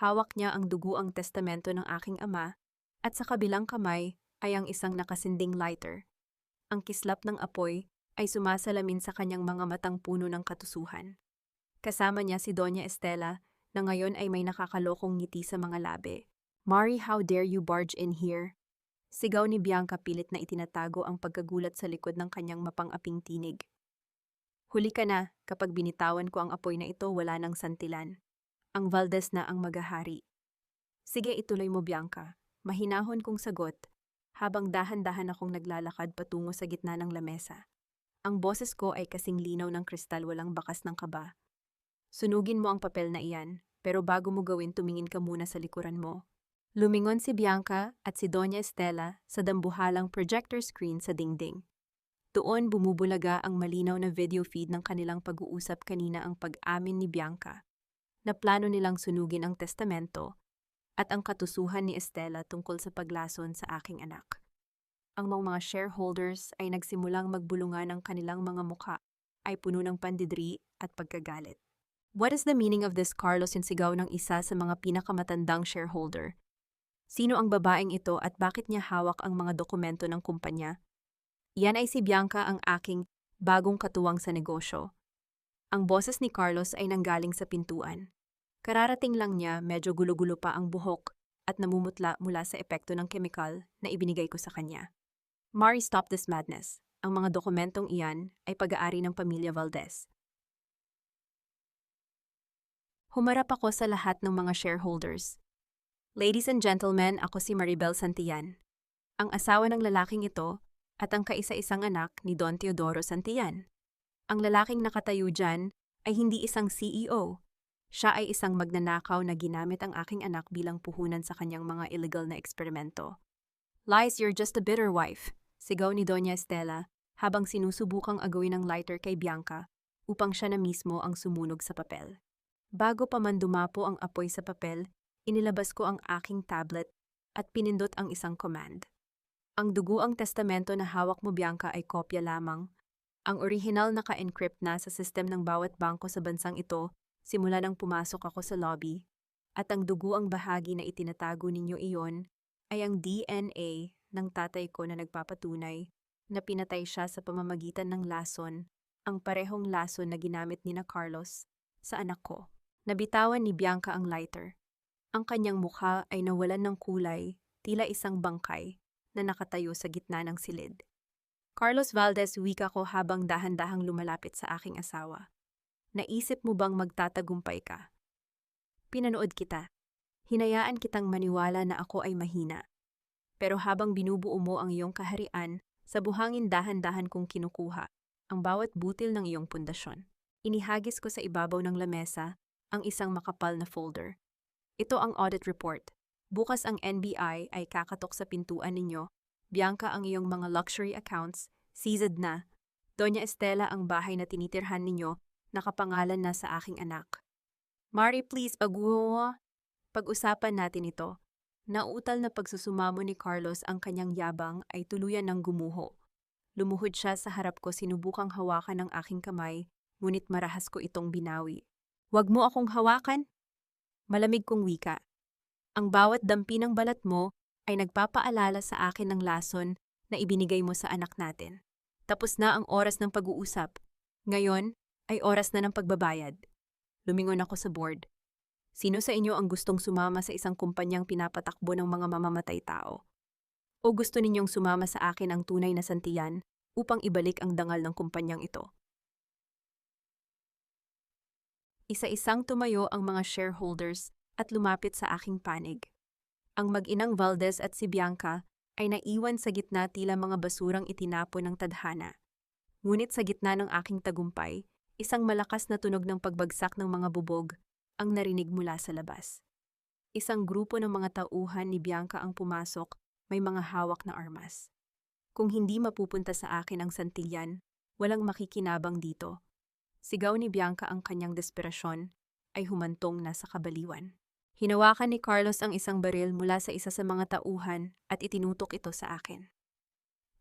Hawak niya ang duguang testamento ng aking ama at sa kabilang kamay ay ang isang nakasinding lighter. Ang kislap ng apoy ay sumasalamin sa kanyang mga matang puno ng katusuhan. Kasama niya si Doña Estela na ngayon ay may nakakalokong ngiti sa mga labi. Mari, how dare you barge in here? Sigaw ni Bianca pilit na itinatago ang pagkagulat sa likod ng kanyang mapang-aping tinig. Huli ka na, kapag binitawan ko ang apoy na ito wala nang santilan. Ang Valdez na ang magahari. Sige, ituloy mo Bianca. Mahinahon kong sagot, habang dahan-dahan akong naglalakad patungo sa gitna ng lamesa. Ang boses ko ay kasing linaw ng kristal walang bakas ng kaba. Sunugin mo ang papel na iyan, pero bago mo gawin tumingin ka muna sa likuran mo. Lumingon si Bianca at si Doña Estela sa dambuhalang projector screen sa dingding. Doon bumubulaga ang malinaw na video feed ng kanilang pag-uusap kanina ang pag-amin ni Bianca na plano nilang sunugin ang testamento at ang katusuhan ni Estela tungkol sa paglason sa aking anak. Ang mga shareholders ay nagsimulang magbulungan ng kanilang mga mukha ay puno ng pandidri at pagkagalit. What is the meaning of this, Carlos? Sinsigaw ng isa sa mga pinakamatandang shareholder. Sino ang babaeng ito at bakit niya hawak ang mga dokumento ng kumpanya? Iyan ay si Bianca, ang aking bagong katuwang sa negosyo. Ang boses ni Carlos ay nanggaling sa pintuan. Kararating lang niya, medyo gulo-gulo pa ang buhok at namumutla mula sa epekto ng kemikal na ibinigay ko sa kanya. Mari, stop this madness. Ang mga dokumentong iyan ay pag-aari ng pamilya Valdez. Humarap ako sa lahat ng mga shareholders. Ladies and gentlemen, ako si Maribel Santillan, ang asawa ng lalaking ito at ang kaisa-isang anak ni Don Teodoro Santillan. Ang lalaking nakatayo dyan ay hindi isang CEO. Siya ay isang magnanakaw na ginamit ang aking anak bilang puhunan sa kanyang mga illegal na eksperimento. Lies, you're just a bitter wife, sigaw ni Doña Estela habang sinusubukang agawin ang lighter kay Bianca upang siya na mismo ang sumunog sa papel. Bago pa man dumapo ang apoy sa papel, inilabas ko ang aking tablet at pinindot ang isang command. Ang duguang testamento na hawak mo Bianca ay kopya lamang. Ang orihinal naka-encrypt na sa sistem ng bawat bangko sa bansang ito simula nang pumasok ako sa lobby. At ang dugo ang bahagi na itinatago ninyo iyon ay ang DNA ng tatay ko na nagpapatunay na pinatay siya sa pamamagitan ng lason, ang parehong lason na ginamit ni na Carlos sa anak ko. Nabitawan ni Bianca ang lighter. Ang kanyang mukha ay nawalan ng kulay, tila isang bangkay na nakatayo sa gitna ng silid. Carlos Valdez, wika ko habang dahan-dahang lumalapit sa aking asawa. Naisip mo bang magtatagumpay ka? Pinanood kita. Hinayaan kitang maniwala na ako ay mahina. Pero habang binubuo mo ang iyong kaharian, sa buhangin dahan-dahan kong kinukuha ang bawat butil ng iyong pundasyon. Inihagis ko sa ibabaw ng lamesa ang isang makapal na folder. Ito ang audit report. Bukas ang NBI ay kakatok sa pintuan ninyo. Bianca, ang iyong mga luxury accounts, seized na. Doña Estela, ang bahay na tinitirhan ninyo, nakapangalan na sa aking anak. Mari, please, pag-usapan natin ito. Nauutal na pagsusumamo ni Carlos ang kanyang yabang ay tuluyan ng gumuho. Lumuhod siya sa harap ko, sinubukang hawakan ng aking kamay, ngunit marahas ko itong binawi. Huwag mo akong hawakan. Malamig kong wika. Ang bawat dampi ng balat mo ay nagpapaalala sa akin ng lason na ibinigay mo sa anak natin. Tapos na ang oras ng pag-uusap. Ngayon ay oras na ng pagbabayad. Lumingon ako sa board. Sino sa inyo ang gustong sumama sa isang kumpanyang pinapatakbo ng mga mamamatay tao? O gusto ninyong sumama sa akin ang tunay na santiyan upang ibalik ang dangal ng kumpanyang ito? Isa-isang tumayo ang mga shareholders at lumapit sa aking panig. Ang mag-inang Valdez at si Bianca ay naiwan sa gitna, tila mga basurang itinapon ng tadhana. Ngunit sa gitna ng aking tagumpay, isang malakas na tunog ng pagbagsak ng mga bubog ang narinig mula sa labas. Isang grupo ng mga tauhan ni Bianca ang pumasok, may mga hawak na armas. Kung hindi mapupunta sa akin ang santilyan, walang makikinabang dito. Sigaw ni Bianca, ang kanyang desperasyon ay humantong na sa kabaliwan. Hinawakan ni Carlos ang isang baril mula sa isa sa mga tauhan at itinutok ito sa akin.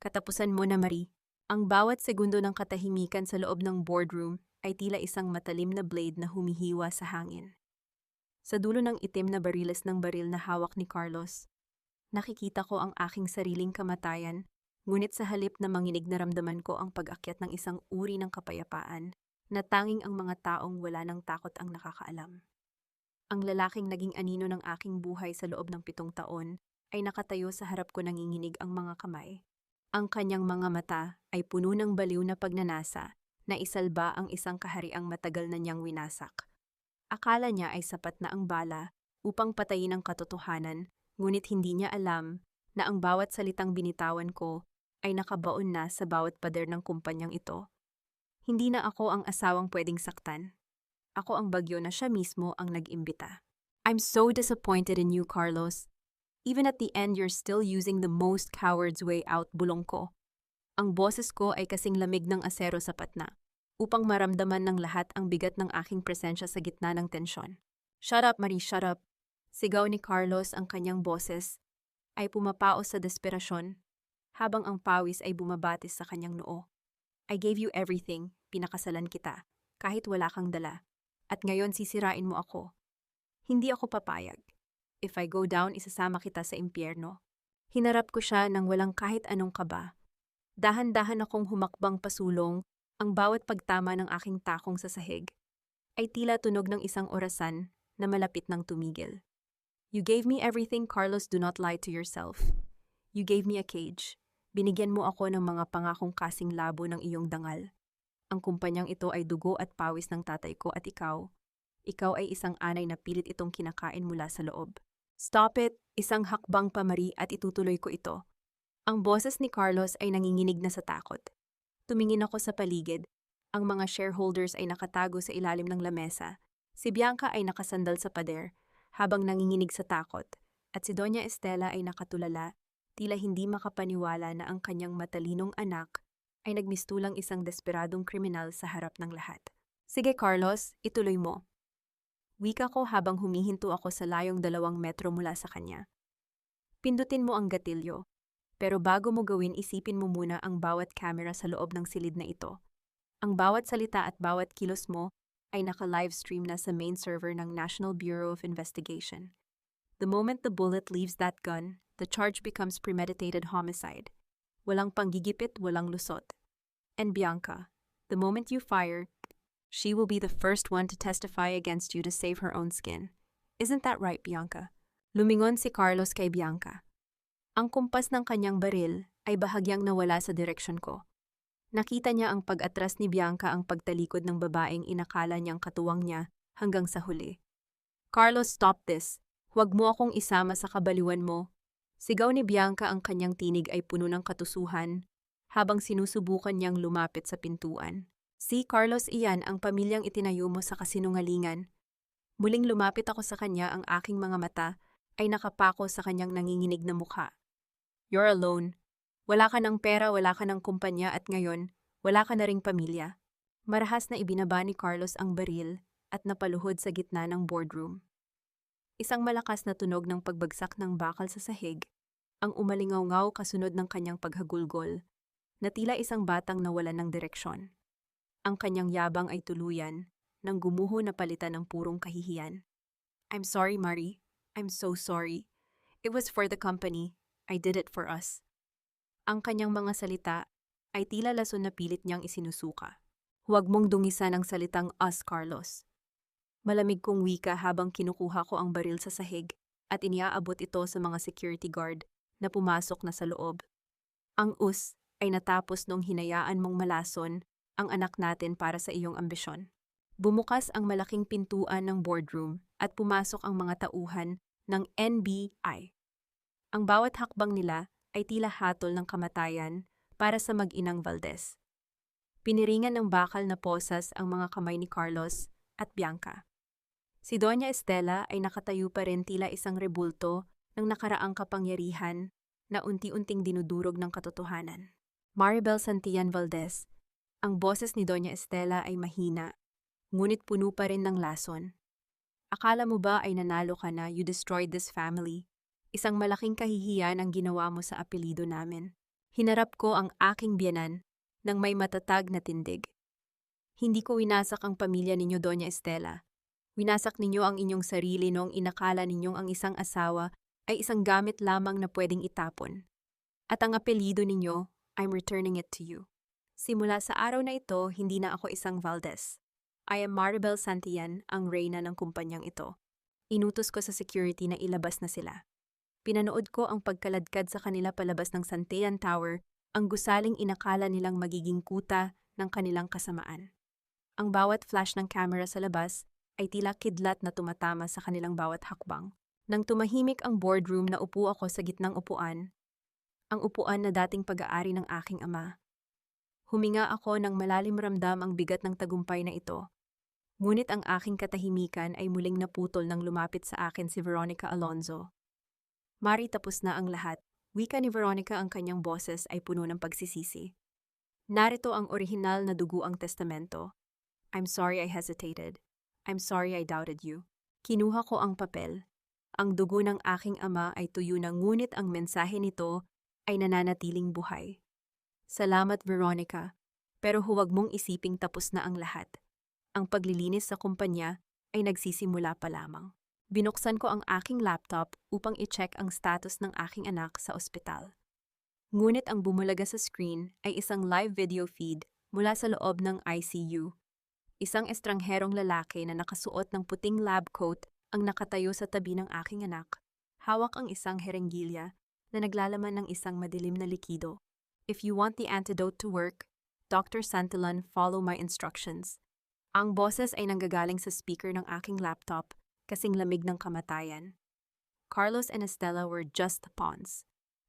Katapusan mo na, Marie. Ang bawat segundo ng katahimikan sa loob ng boardroom ay tila isang matalim na blade na humihiwa sa hangin. Sa dulo ng itim na bariles ng baril na hawak ni Carlos, nakikita ko ang aking sariling kamatayan, ngunit sa halip na manginig, naramdaman ko ang pag-akyat ng isang uri ng kapayapaan na tanging ang mga taong wala ng takot ang nakakaalam. Ang lalaking naging anino ng aking buhay sa loob ng 7 taon ay nakatayo sa harap ko, nanginginig ang mga kamay. Ang kanyang mga mata ay puno ng baliw na pagnanasa na isalba ang isang kahariang matagal na niyang winasak. Akala niya ay sapat na ang bala upang patayin ang katotohanan, ngunit hindi niya alam na ang bawat salitang binitawan ko ay nakabaon na sa bawat pader ng kumpanyang ito. Hindi na ako ang asawang pwedeng saktan. Ako ang bagyo na siya mismo ang nag-imbita. I'm so disappointed in you, Carlos. Even at the end, you're still using the most coward's way out, bulong ko. Ang boses ko ay kasing lamig ng asero, sapat na upang maramdaman ng lahat ang bigat ng aking presensya sa gitna ng tensyon. Shut up, Marie, shut up. Sigaw ni Carlos, ang kanyang boses ay pumapaos sa desperasyon habang ang pawis ay bumabatis sa kanyang noo. I gave you everything, pinakasalan kita, kahit wala kang dala. At ngayon sisirain mo ako. Hindi ako papayag. If I go down, isasama kita sa impyerno. Hinarap ko siya nang walang kahit anong kaba. Dahan-dahan akong humakbang pasulong, ang bawat pagtama ng aking takong sa sahig ay tila tunog ng isang orasan na malapit ng tumigil. You gave me everything, Carlos, do not lie to yourself. You gave me a cage. Binigyan mo ako ng mga pangakong kasing labo ng iyong dangal. Ang kumpanyang ito ay dugo at pawis ng tatay ko, at ikaw ay isang anay na pilit itong kinakain mula sa loob. Stop it! Isang hakbang pa, Marie, at itutuloy ko ito. Ang boses ni Carlos ay nanginginig na sa takot. Tumingin ako sa paligid. Ang mga shareholders ay nakatago sa ilalim ng lamesa. Si Bianca ay nakasandal sa pader habang nanginginig sa takot, at si Doña Estela ay nakatulala, tila hindi makapaniwala na ang kanyang matalinong anak ay nagmistulang isang desperadong kriminal sa harap ng lahat. Sige, Carlos, ituloy mo. Wika ko habang humihinto ako sa layong 2 metro mula sa kanya. Pindutin mo ang gatilyo, pero bago mo gawin, isipin mo muna ang bawat kamera sa loob ng silid na ito. Ang bawat salita at bawat kilos mo ay naka-livestream na sa main server ng National Bureau of Investigation. The moment the bullet leaves that gun, the charge becomes premeditated homicide. Walang panggigipit, walang lusot. And Bianca, the moment you fire, she will be the first one to testify against you to save her own skin. Isn't that right, Bianca? Lumingon si Carlos kay Bianca. Ang kumpas ng kanyang baril ay bahagyang nawala sa direksyon ko. Nakita niya ang pag-atras ni Bianca ang pagtalikod ng babaeng inakala niyang katuwang niya hanggang sa huli. Carlos, stop this. Huwag mo akong isama sa kabaliwan mo. Sigaw ni Bianca, ang kanyang tinig ay puno ng katusuhan habang sinusubukan niyang lumapit sa pintuan. Si Carlos, iyan ang pamilyang itinayo mo sa kasinungalingan. Muling lumapit ako sa kanya, ang aking mga mata ay nakapako sa kanyang nanginginig na mukha. You're alone. Wala ka ng pera, wala ka ng kumpanya at ngayon, wala ka na ring pamilya. Marahas na ibinaba ni Carlos ang baril at napaluhod sa gitna ng boardroom. Isang malakas na tunog ng pagbagsak ng bakal sa sahig, ang umalingaw-ngaw kasunod ng kanyang paghagulgol, na tila isang batang nawalan ng direksyon. Ang kanyang yabang ay tuluyan, nang gumuho na palitan ng purong kahihiyan. I'm sorry, Marie. I'm so sorry. It was for the company. I did it for us. Ang kanyang mga salita ay tila lason na pilit niyang isinusuka. Huwag mong dungisan ang salitang us, Carlos. Malamig kong wika habang kinukuha ko ang baril sa sahig at iniaabot ito sa mga security guard na pumasok na sa loob. Ang us ay natapos nung hinayaan mong malason ang anak natin para sa iyong ambisyon. Bumukas ang malaking pintuan ng boardroom at pumasok ang mga tauhan ng NBI. Ang bawat hakbang nila ay tila hatol ng kamatayan para sa mag-inang Valdez. Piniringan ng bakal na posas ang mga kamay ni Carlos at Bianca. Si Doña Estela ay nakatayo pa rin tila isang rebulto ng nakaraang kapangyarihan na unti-unting dinudurog ng katotohanan. Maribel Santillan Valdez, ang boses ni Doña Estela ay mahina, ngunit puno pa rin ng lason. Akala mo ba ay nanalo ka na, you destroyed this family? Isang malaking kahihiyan ang ginawa mo sa apelido namin. Hinarap ko ang aking biyenan ng may matatag na tindig. Hindi ko winasak ang pamilya ninyo, Doña Estela. Winasak ninyo ang inyong sarili noong inakala ninyong ang isang asawa ay isang gamit lamang na pwedeng itapon. At ang apelido ninyo, I'm returning it to you. Simula sa araw na ito, hindi na ako isang Valdez. I am Maribel Santillan, ang reyna ng kumpanyang ito. Inutos ko sa security na ilabas na sila. Pinanood ko ang pagkaladkad sa kanila palabas ng Santillan Tower, ang gusaling inakala nilang magiging kuta ng kanilang kasamaan. Ang bawat flash ng camera sa labas ay tila kidlat na tumatama sa kanilang bawat hakbang. Nang tumahimik ang boardroom, naupo ako sa gitnang upuan, ang upuan na dating pag-aari ng aking ama. Huminga ako ng malalim, ramdam ang bigat ng tagumpay na ito. Ngunit ang aking katahimikan ay muling naputol nang lumapit sa akin si Veronica Alonzo. Mari, tapos na ang lahat. Wika ni Veronica, ang kanyang boses ay puno ng pagsisisi. Narito ang orihinal na duguang testamento. I'm sorry I hesitated. I'm sorry I doubted you. Kinuha ko ang papel. Ang dugo ng aking ama ay tuyo na, ngunit ang mensahe nito ay nananatiling buhay. Salamat, Veronica, pero huwag mong isiping tapos na ang lahat. Ang paglilinis sa kumpanya ay nagsisimula pa lamang. Binuksan ko ang aking laptop upang i-check ang status ng aking anak sa ospital. Ngunit ang bumulaga sa screen ay isang live video feed mula sa loob ng ICU. Isang estrangherong lalaki na nakasuot ng puting lab coat ang nakatayo sa tabi ng aking anak. Hawak ang isang herenggilya na naglalaman ng isang madilim na likido. If you want the antidote to work, Dr. Santillan, follow my instructions. Ang boses ay nanggagaling sa speaker ng aking laptop, kasing lamig ng kamatayan. Carlos and Estela were just the pawns.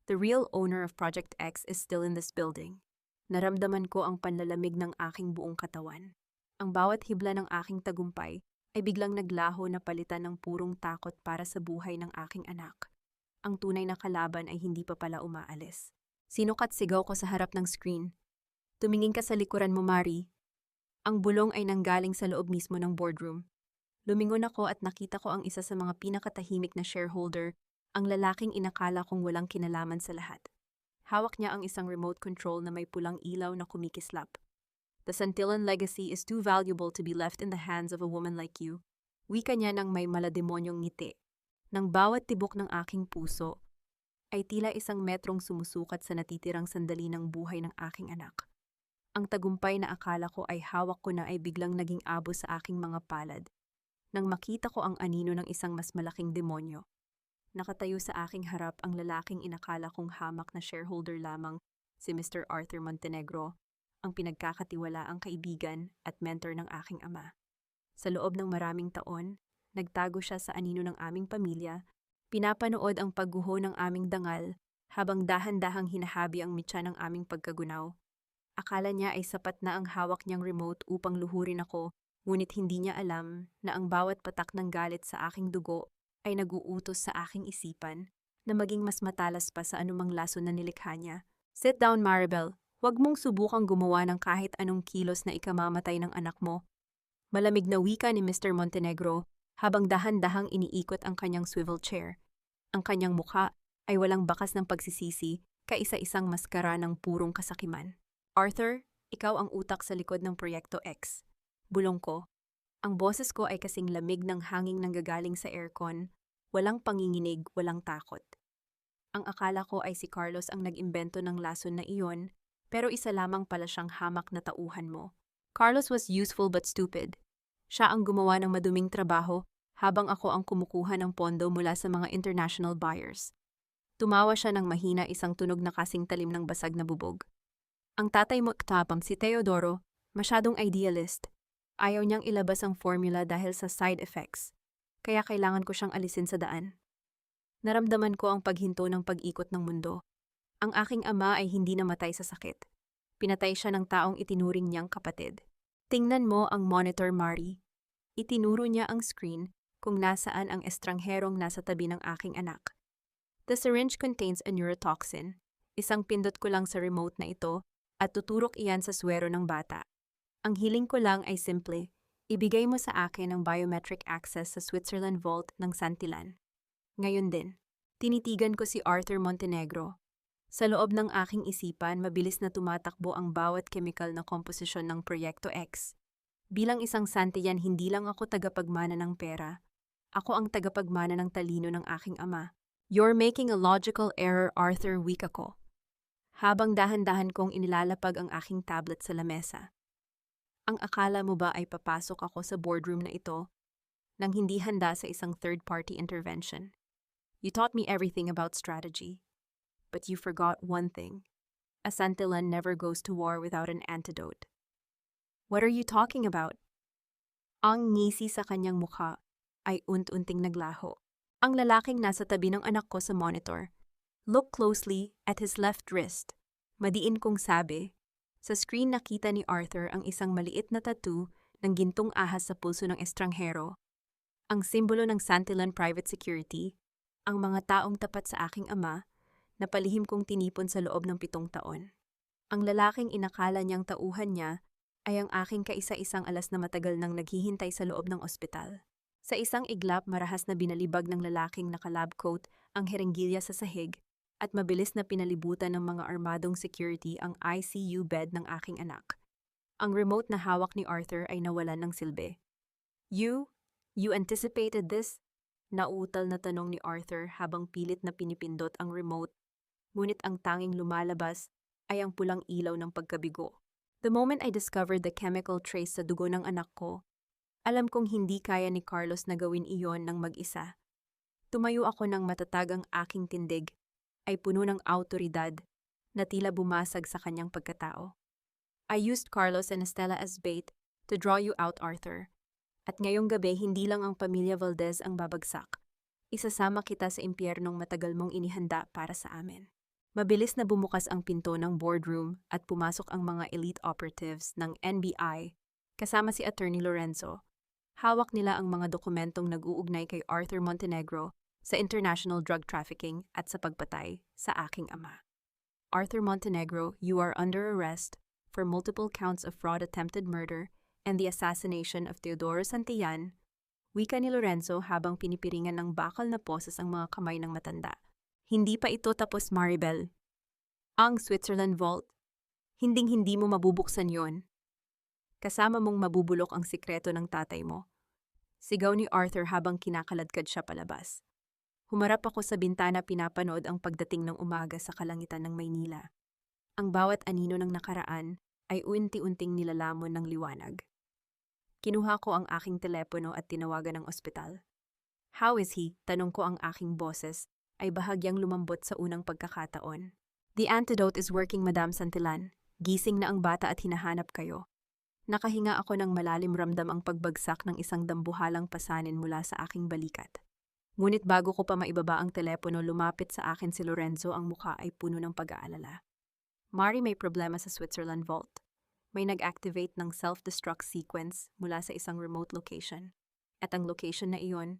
The real owner of Project X is still in this building. Naramdaman ko ang panlalamig ng aking buong katawan. Ang bawat hibla ng aking tagumpay ay biglang naglaho na palitan ng purong takot para sa buhay ng aking anak. Ang tunay na kalaban ay hindi pa pala umaalis. Sinukat sigaw ko sa harap ng screen. Tumingin ka sa likuran mo, Mari. Ang bulong ay nanggaling sa loob mismo ng boardroom. Lumingon ako at nakita ko ang isa sa mga pinakatahimik na shareholder, ang lalaking inakala kong walang kinalaman sa lahat. Hawak niya ang isang remote control na may pulang ilaw na kumikislap. The Santillan legacy is too valuable to be left in the hands of a woman like you. Wika niya ng may malademonyong ngiti. Nang bawat tibok ng aking puso ay tila isang metrong sumusukat sa natitirang sandali ng buhay ng aking anak. Ang tagumpay na akala ko ay hawak ko na ay biglang naging abo sa aking mga palad. Nang makita ko ang anino ng isang mas malaking demonyo, nakatayo sa aking harap ang lalaking inakala kong hamak na shareholder lamang, si Mr. Arthur Montenegro, ang pinagkakatiwalaang kaibigan at mentor ng aking ama. Sa loob ng maraming taon, nagtago siya sa anino ng aming pamilya, pinapanood ang pagguho ng aming dangal habang dahan-dahang hinahabi ang mitya ng aming pagkagunaw. Akala niya ay sapat na ang hawak niyang remote upang luhurin ako, ngunit hindi niya alam na ang bawat patak ng galit sa aking dugo ay nag-uutos sa aking isipan na maging mas matalas pa sa anumang lason na nilikha niya. Sit down, Maribel. Huwag mong subukang gumawa ng kahit anong kilos na ikamamatay ng anak mo. Malamig na wika ni Mr. Montenegro habang dahan-dahang iniikot ang kanyang swivel chair. Ang kanyang mukha ay walang bakas ng pagsisisi, kaisa-isang maskara ng purong kasakiman. Arthur, ikaw ang utak sa likod ng Proyekto X. Bulong ko. Ang boses ko ay kasing lamig ng hanging nanggagaling sa aircon, walang panginginig, walang takot. Ang akala ko ay si Carlos ang nag-imbento ng lason na iyon, pero isa lamang pala siyang hamak na tauhan mo. Carlos was useful but stupid. Siya ang gumawa ng maduming trabaho habang ako ang kumukuha ng pondo mula sa mga international buyers. Tumawa siya ng mahina, isang tunog na kasing talim ng basag na bubog. Ang tatay mo, tapang si Teodoro, masyadong idealist. Ayaw niyang ilabas ang formula dahil sa side effects, kaya kailangan ko siyang alisin sa daan. Naramdaman ko ang paghinto ng pag-ikot ng mundo. Ang aking ama ay hindi namatay sa sakit. Pinatay siya ng taong itinuring niyang kapatid. Tingnan mo ang monitor, Mari. Itinuro niya ang screen kung nasaan ang estrangherong nasa tabi ng aking anak. The syringe contains a neurotoxin. Isang pindot ko lang sa remote na ito at tuturok iyan sa swero ng bata. Ang hiling ko lang ay simple, ibigay mo sa akin ang biometric access sa Switzerland Vault ng Santillan. Ngayon din, tinitigan ko si Arthur Montenegro. Sa loob ng aking isipan, mabilis na tumatakbo ang bawat chemical na komposisyon ng Proyekto X. Bilang isang Santillan, hindi lang ako tagapagmana ng pera. Ako ang tagapagmana ng talino ng aking ama. You're making a logical error, Arthur, wika ko. Habang dahan-dahan kong inilalapag ang aking tablet sa lamesa. Ang akala mo ba ay papasok ako sa boardroom na ito nang hindi handa sa isang third-party intervention? You taught me everything about strategy, but you forgot one thing. A Santillan never goes to war without an antidote. What are you talking about? Ang ngisi sa kanyang mukha ay unt-unting naglaho. Ang lalaking nasa tabi ng anak ko sa monitor. Look closely at his left wrist. Madiin kong sabi. Sa screen nakita ni Arthur ang isang maliit na tattoo ng gintong ahas sa pulso ng estranghero. Ang simbolo ng Santillan Private Security, ang mga taong tapat sa aking ama, na palihim kong tinipon sa loob ng 7 taon. Ang lalaking inakala niyang tauhan niya ay ang aking kaisa-isang alas na matagal nang naghihintay sa loob ng ospital. Sa isang iglap, marahas na binalibag ng lalaking naka-lab coat ang herenggilya sa sahig, at mabilis na pinalibutan ng mga armadong security ang ICU bed ng aking anak. Ang remote na hawak ni Arthur ay nawalan ng silbi. You anticipated this? Nauutal na tanong ni Arthur habang pilit na pinipindot ang remote, ngunit ang tanging lumalabas ay ang pulang ilaw ng pagkabigo. The moment I discovered the chemical trace sa dugo ng anak ko, alam kong hindi kaya ni Carlos na gawin iyon ng mag-isa. Tumayo ako ng matatag, ang aking tindig ay puno ng awtoridad na tila bumasag sa kanyang pagkatao. I used Carlos and Estela as bait to draw you out, Arthur. At ngayong gabi, hindi lang ang pamilya Valdez ang babagsak. Isasama kita sa impyernong matagal mong inihanda para sa amin. Mabilis na bumukas ang pinto ng boardroom at pumasok ang mga elite operatives ng NBI kasama si Attorney Lorenzo. Hawak nila ang mga dokumentong nag-uugnay kay Arthur Montenegro sa international drug trafficking at sa pagpatay sa aking ama. Arthur Montenegro, you are under arrest for multiple counts of fraud, attempted murder, and the assassination of Teodoro Santillan, wika ni Lorenzo habang pinipiringan ng bakal na poses ang mga kamay ng matanda. Hindi pa ito tapos, Maribel. Ang Switzerland Vault, hinding-hindi mo mabubuksan yon. Kasama mong mabubulok ang sikreto ng tatay mo. Sigaw ni Arthur habang kinakaladkad siya palabas. Humarap ako sa bintana pinapanood ang pagdating ng umaga sa kalangitan ng Maynila. Ang bawat anino ng nakaraan ay unti-unting nilalamon ng liwanag. Kinuha ko ang aking telepono at tinawagan ng ospital. "How is he?" Tanong ko ang aking boses ay bahagyang lumambot sa unang pagkakataon. "The antidote is working, Madam Santillan. Gising na ang bata at hinahanap kayo." Nakahinga ako ng malalim, ramdam ang pagbagsak ng isang dambuhalang pasanin mula sa aking balikat. Ngunit bago ko pa maibaba ang telepono, lumapit sa akin si Lorenzo, ang mukha ay puno ng pag-aalala. "Mari, may problema sa Switzerland Vault. May nag-activate ng self-destruct sequence mula sa isang remote location. At ang location na iyon,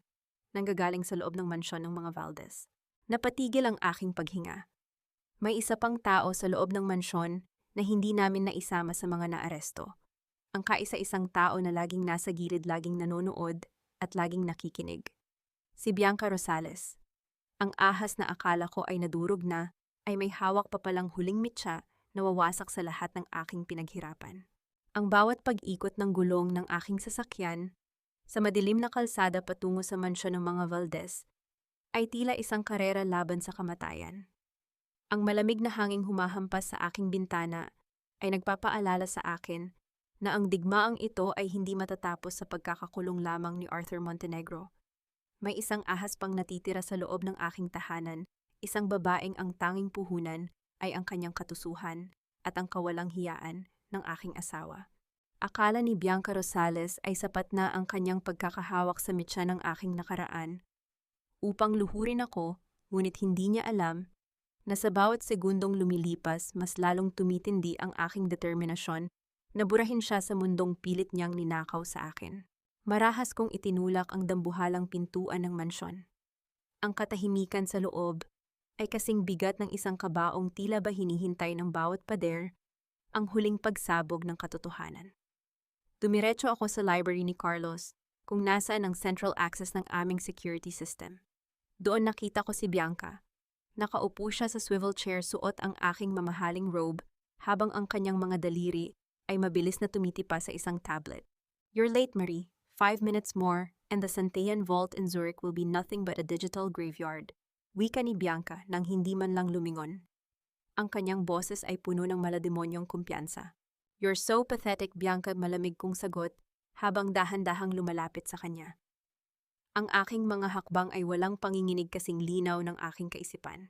nanggagaling sa loob ng mansyon ng mga Valdez." Napatigil ang aking paghinga. May isa pang tao sa loob ng mansyon na hindi namin naisama sa mga naaresto. Ang kaisa-isang tao na laging nasa gilid, laging nanonood at laging nakikinig. Si Bianca Rosales. Ang ahas na akala ko ay nadurog na, ay may hawak pa palang huling mitya na wawasak sa lahat ng aking pinaghirapan. Ang bawat pag-ikot ng gulong ng aking sasakyan sa madilim na kalsada patungo sa mansyon ng mga Valdez ay tila isang karera laban sa kamatayan. Ang malamig na hanging humahampas sa aking bintana ay nagpapaalala sa akin na ang digmaang ito ay hindi matatapos sa pagkakakulong lamang ni Arthur Montenegro. May isang ahas pang natitira sa loob ng aking tahanan, isang babaeng ang tanging puhunan ay ang kanyang katusuhan at ang kawalang hiyaan ng aking asawa. Akala ni Bianca Rosales ay sapat na ang kanyang pagkakahawak sa mitya ng aking nakaraan upang luhurin ako, ngunit hindi niya alam na sa bawat segundong lumilipas mas lalong tumitindi ang aking determinasyon na burahin siya sa mundong pilit niyang ninakaw sa akin. Marahas kong itinulak ang dambuhalang pintuan ng mansyon. Ang katahimikan sa loob ay kasing bigat ng isang kabaong tila ba hinihintay ng bawat pader ang huling pagsabog ng katotohanan. Dumiretso ako sa library ni Carlos, kung nasaan ang central access ng aming security system. Doon nakita ko si Bianca. Nakaupo siya sa swivel chair, suot ang aking mamahaling robe, habang ang kanyang mga daliri ay mabilis na tumitipa sa isang tablet. "You're late, Marie. 5 minutes more, and the Santillan Vault in Zurich will be nothing but a digital graveyard." Wika ni Bianca nang hindi man lang lumingon. Ang kanyang boses ay puno ng malademonyong kumpiyansa. "You're so pathetic, Bianca," malamig kong sagot, habang dahan-dahang lumalapit sa kanya. Ang aking mga hakbang ay walang panginginig, kasing linaw ng aking kaisipan.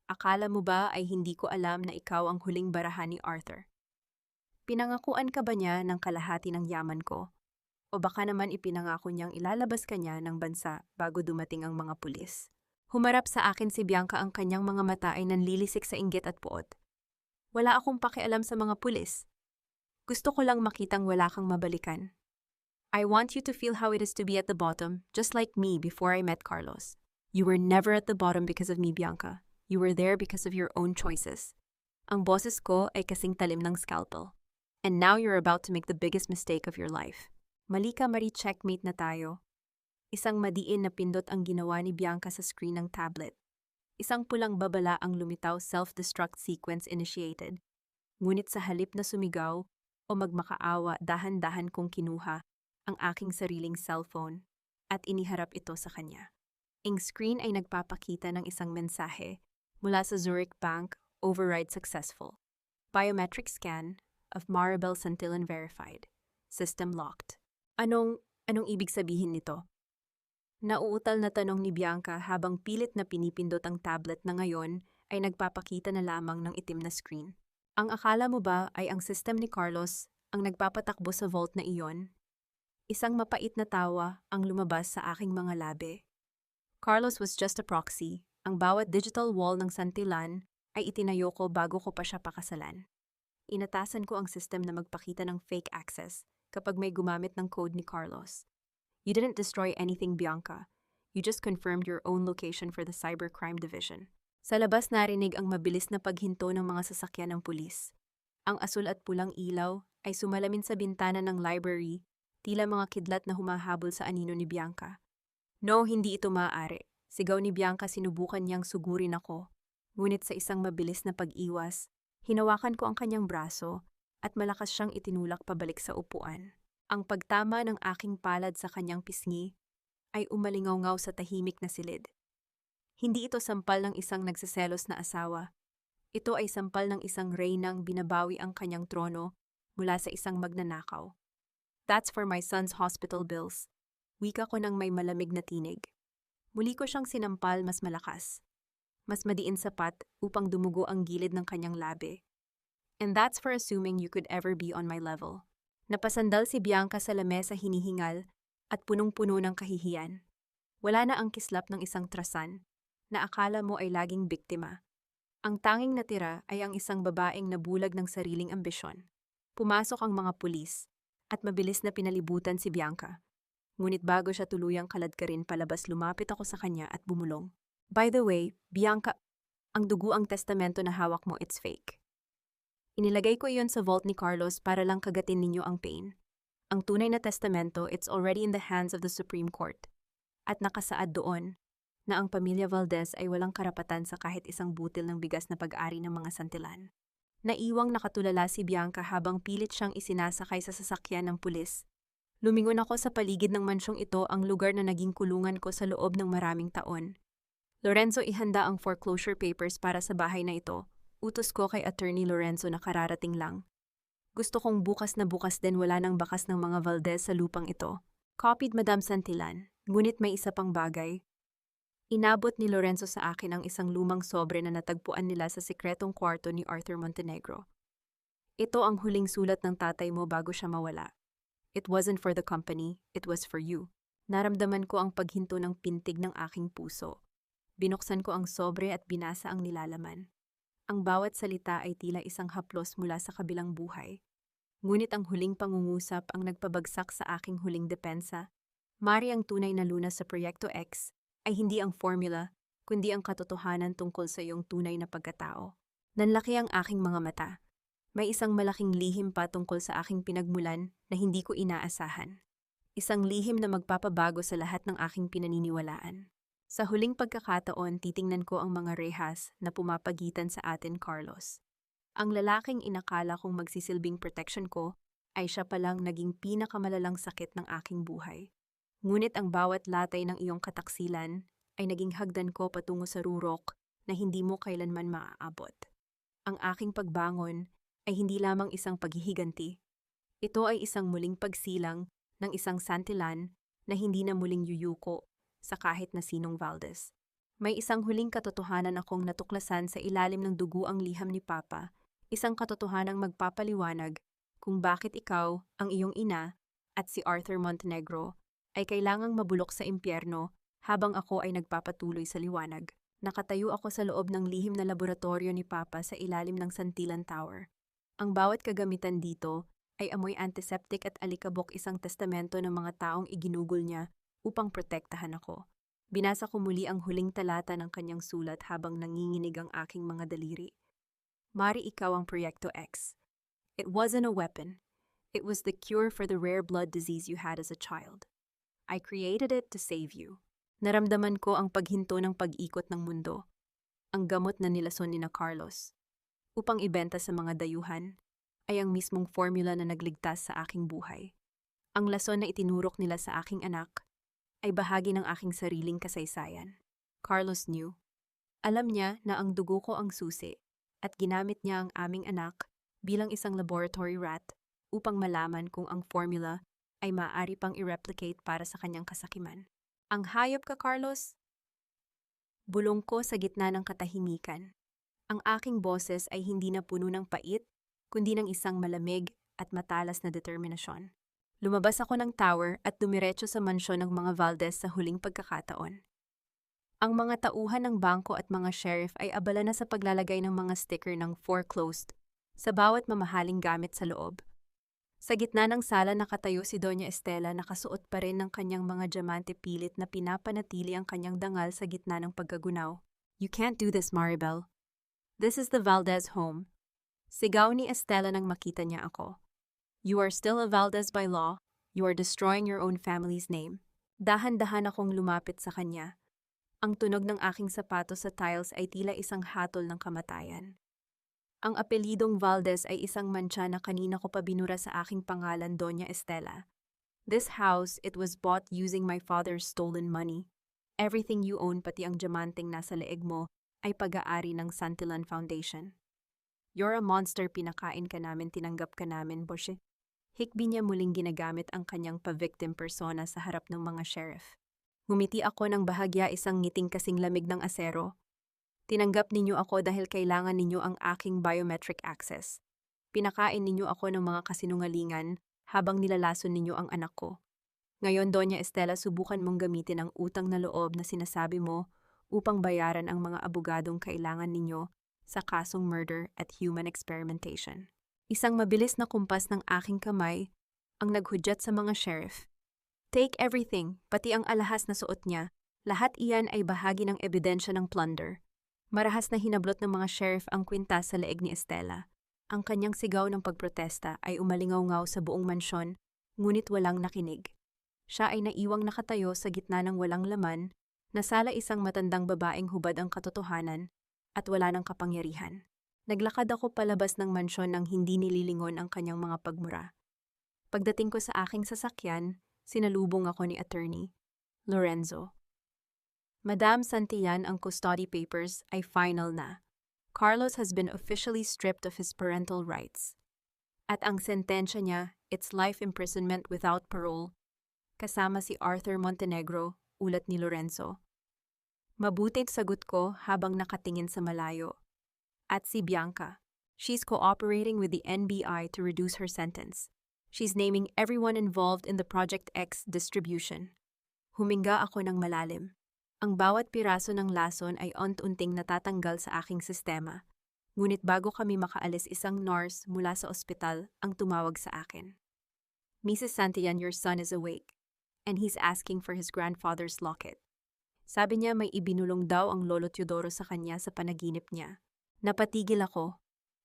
"Akala mo ba ay hindi ko alam na ikaw ang huling barahan ni Arthur? Pinangakuan ka ba niya ng kalahati ng yaman ko? O baka naman ipinangako niyang ilalabas ka niya ng bansa bago dumating ang mga pulis?" Humarap sa akin si Bianca, ang kanyang mga mata ay nanlilisik sa inggit at puot. "Wala akong pakialam sa mga pulis. Gusto ko lang makitang wala kang mabalikan. I want you to feel how it is to be at the bottom, just like me before I met Carlos. You were never at the bottom because of me, Bianca. You were there because of your own choices." Ang boses ko ay kasing talim ng scalpel. "And now you're about to make the biggest mistake of your life." "Mali ka, Marie, checkmate na tayo." Isang madiin na pindot ang ginawa ni Bianca sa screen ng tablet. Isang pulang babala ang lumitaw, "Self-destruct sequence initiated." Ngunit sa halip na sumigaw o magmakaawa, dahan-dahan kong kinuha ang aking sariling cellphone at iniharap ito sa kanya. Ang screen ay nagpapakita ng isang mensahe mula sa Zurich Bank: "Override successful. Biometric scan of Maribel Santillan verified. System locked." Anong ibig sabihin nito? Nauutal na tanong ni Bianca habang pilit na pinipindot ang tablet na ngayon ay nagpapakita na lamang ng itim na screen. "Ang akala mo ba ay ang system ni Carlos ang nagpapatakbo sa vault na iyon?" Isang mapait na tawa ang lumabas sa aking mga labi. "Carlos was just a proxy. Ang bawat digital wall ng Santillan ay itinayo ko bago ko pa siya pakasalan. Inatasan ko ang system na magpakita ng fake access kapag may gumamit ng code ni Carlos. You didn't destroy anything, Bianca. You just confirmed your own location for the Cybercrime Division." Sa labas narinig ang mabilis na paghinto ng mga sasakyan ng pulis. Ang asul at pulang ilaw ay sumalamin sa bintana ng library, tila mga kidlat na humahabol sa anino ni Bianca. "No, hindi ito maaari." Sigaw ni Bianca, sinubukan niyang sugurin ako. Ngunit sa isang mabilis na pag-iwas, hinawakan ko ang kanyang braso at malakas siyang itinulak pabalik sa upuan. Ang pagtama ng aking palad sa kanyang pisngi ay umalingaw-ngaw sa tahimik na silid. Hindi ito sampal ng isang nagseselos na asawa. Ito ay sampal ng isang reynang binabawi ang kanyang trono mula sa isang magnanakaw. That's for my son's hospital bills. Wika ko ng may malamig na tinig. Muli ko siyang sinampal mas malakas. Mas madiin sapat upang dumugo ang gilid ng kanyang labi. And that's for assuming you could ever be on my level. Napasandal si Bianca sa lamesa hinihingal at punong-puno ng kahihiyan. Wala na ang kislap ng isang trasan na akala mo ay laging biktima. Ang tanging natira ay ang isang babaeng nabulag ng sariling ambisyon. Pumasok ang mga pulis at mabilis na pinalibutan si Bianca. Ngunit bago siya tuluyang kaladkarin palabas, lumapit ako sa kanya at bumulong. By the way, Bianca, ang dugo ang testamento na hawak mo, it's fake. Inilagay ko iyon sa vault ni Carlos para lang kagatin ninyo ang pain. Ang tunay na testamento, it's already in the hands of the Supreme Court. At nakasaad doon na ang pamilya Valdez ay walang karapatan sa kahit isang butil ng bigas na pag-ari ng mga santilan. Naiwang nakatulala si Bianca habang pilit siyang isinasakay sa sasakyan ng pulis. Lumingon ako sa paligid ng mansyong ito, ang lugar na naging kulungan ko sa loob ng maraming taon. Lorenzo, ihanda ang foreclosure papers para sa bahay na ito. Utos ko kay Attorney Lorenzo na kararating lang. Gusto kong bukas na bukas din wala ng bakas ng mga Valdez sa lupang ito. Copied, Madam Santillan. Ngunit may isa pang bagay. Inabot ni Lorenzo sa akin ang isang lumang sobre na natagpuan nila sa sikretong kwarto ni Arthur Montenegro. Ito ang huling sulat ng tatay mo bago siya mawala. It wasn't for the company, it was for you. Naramdaman ko ang paghinto ng pintig ng aking puso. Binuksan ko ang sobre at binasa ang nilalaman. Ang bawat salita ay tila isang haplos mula sa kabilang buhay. Ngunit ang huling pangungusap ang nagpabagsak sa aking huling depensa. Mari ang tunay na lunas sa Proyekto X ay hindi ang formula, kundi ang katotohanan tungkol sa iyong tunay na pagkatao. Nanlaki ang aking mga mata. May isang malaking lihim pa tungkol sa aking pinagmulan na hindi ko inaasahan. Isang lihim na magpapabago sa lahat ng aking pinaniniwalaan. Sa huling pagkakataon, titingnan ko ang mga rehas na pumapagitan sa atin, Carlos. Ang lalaking inakala kong magsisilbing protection ko ay siya palang naging pinakamalalang sakit ng aking buhay. Ngunit ang bawat latay ng iyong kataksilan ay naging hagdan ko patungo sa rurok na hindi mo kailanman maaabot. Ang aking pagbangon ay hindi lamang isang paghihiganti. Ito ay isang muling pagsilang ng isang santilan na hindi na muling yuyuko sa kahit na sinong Valdez. May isang huling katotohanan akong natuklasan sa ilalim ng dugo ang liham ni Papa, isang katotohanang magpapaliwanag kung bakit ikaw, ang iyong ina, at si Arthur Montenegro ay kailangang mabulok sa impyerno habang ako ay nagpapatuloy sa liwanag. Nakatayo ako sa loob ng lihim na laboratorio ni Papa sa ilalim ng Santillan Tower. Ang bawat kagamitan dito ay amoy antiseptic at alikabok, isang testamento ng mga taong iginugol niya upang protektahan ako. Binasa ko muli ang huling talata ng kanyang sulat habang nanginginig ang aking mga daliri. Mari ikaw ang Proyekto X. It wasn't a weapon. It was the cure for the rare blood disease you had as a child. I created it to save you. Naramdaman ko ang paghinto ng pag-ikot ng mundo. Ang gamot na nilason ni na Carlos upang ibenta sa mga dayuhan ay ang mismong formula na nagligtas sa aking buhay. Ang lason na itinurok nila sa aking anak ay bahagi ng aking sariling kasaysayan. Carlos knew. Alam niya na ang dugo ko ang susi at ginamit niya ang aming anak bilang isang laboratory rat upang malaman kung ang formula ay maaari pang i-replicate para sa kanyang kasakiman. Ang hayop ka, Carlos? Bulong ko sa gitna ng katahimikan. Ang aking boses ay hindi na puno ng pait, kundi ng isang malamig at matalas na determinasyon. Lumabas ako ng tower at dumiretso sa mansyon ng mga Valdez sa huling pagkakataon. Ang mga tauhan ng bangko at mga sheriff ay abala na sa paglalagay ng mga sticker ng foreclosed sa bawat mamahaling gamit sa loob. Sa gitna ng sala nakatayo si Doña Estela, nakasuot pa rin ng kanyang mga diamante, pilit na pinapanatili ang kanyang dangal sa gitna ng pagkagunaw. You can't do this, Maribel. This is the Valdez home. Sigaw ni Estela nang makita niya ako. You are still a Valdez by law. You are destroying your own family's name. Dahan-dahan akong lumapit sa kanya. Ang tunog ng aking sapatos sa tiles ay tila isang hatol ng kamatayan. Ang apelidong Valdez ay isang mantsa na kanina ko pa binura sa aking pangalan, Doña Estela. This house, it was bought using my father's stolen money. Everything you own, pati ang diamanteng nasa leeg mo, ay pag-aari ng Santillan Foundation. You're a monster, pinakain ka namin, tinanggap ka namin, Boshe. Hikbi niya muling ginagamit ang kanyang pa-victim persona sa harap ng mga sheriff. Ngumiti ako ng bahagya, isang ngiting kasing lamig ng asero. Tinanggap ninyo ako dahil kailangan ninyo ang aking biometric access. Pinakain ninyo ako ng mga kasinungalingan habang nilalason ninyo ang anak ko. Ngayon, Doña Estela, subukan mong gamitin ang utang na loob na sinasabi mo upang bayaran ang mga abogadong kailangan ninyo sa kasong murder at human experimentation. Isang mabilis na kumpas ng aking kamay ang naghudyat sa mga sheriff. Take everything, pati ang alahas na suot niya. Lahat iyan ay bahagi ng ebidensya ng plunder. Marahas na hinablot ng mga sheriff ang kwintas sa leeg ni Estela. Ang kanyang sigaw ng pagprotesta ay umalingaw-ngaw sa buong mansyon, ngunit walang nakinig. Siya ay naiwang nakatayo sa gitna ng walang laman, nasala isang matandang babaeng hubad ang katotohanan at wala ng kapangyarihan. Naglakad ako palabas ng mansyon nang hindi nililingon ang kanyang mga pagmura. Pagdating ko sa aking sasakyan, sinalubong ako ni Attorney Lorenzo. Madam Santillan, ang custody papers ay final na. Carlos has been officially stripped of his parental rights. At ang sentensya niya, it's life imprisonment without parole, kasama si Arthur Montenegro, ulat ni Lorenzo. Mabuting sagot ko habang nakatingin sa malayo. At si Bianca. She's cooperating with the NBI to reduce her sentence. She's naming everyone involved in the Project X distribution. Huminga ako ng malalim. Ang bawat piraso ng lason ay unti-unting natatanggal sa aking sistema. Ngunit bago kami makaalis, isang nurse mula sa ospital ang tumawag sa akin. Mrs. Santillan, your son is awake, and he's asking for his grandfather's locket. Sabi niya may ibinulong daw ang Lolo Teodoro sa kanya sa panaginip niya. Napatigil ako.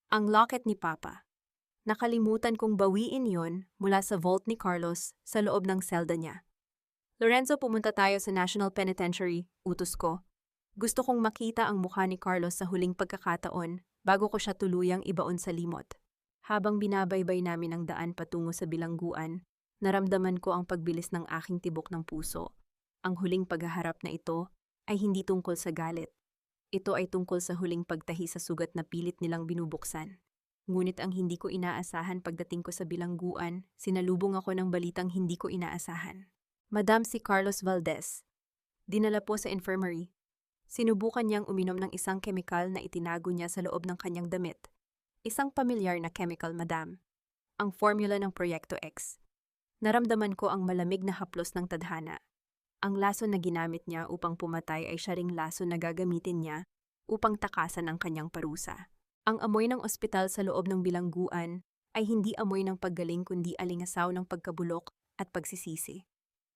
Ang locket ni Papa. Nakalimutan kong bawiin yon mula sa vault ni Carlos sa loob ng selda niya. Lorenzo, pumunta tayo sa National Penitentiary, utos ko. Gusto kong makita ang mukha ni Carlos sa huling pagkakataon bago ko siya tuluyang ibaon sa limot. Habang binabaybay namin ang daan patungo sa bilangguan, naramdaman ko ang pagbilis ng aking tibok ng puso. Ang huling paghaharap na ito ay hindi tungkol sa galit. Ito ay tungkol sa huling pagtahi sa sugat na pilit nilang binubuksan. Ngunit ang hindi ko inaasahan pagdating ko sa bilangguan, sinalubong ako ng balitang hindi ko inaasahan. Madam, si Carlos Valdez. Dinala po sa infirmary. Sinubukan niyang uminom ng isang kemikal na itinago niya sa loob ng kanyang damit. Isang pamilyar na chemical, Madam. Ang formula ng Proyekto X. Naramdaman ko ang malamig na haplos ng tadhana. Ang lason na ginamit niya upang pumatay ay siya ring lason na gagamitin niya upang takasan ang kanyang parusa. Ang amoy ng ospital sa loob ng bilangguan ay hindi amoy ng paggaling kundi alingasaw ng pagkabulok at pagsisisi.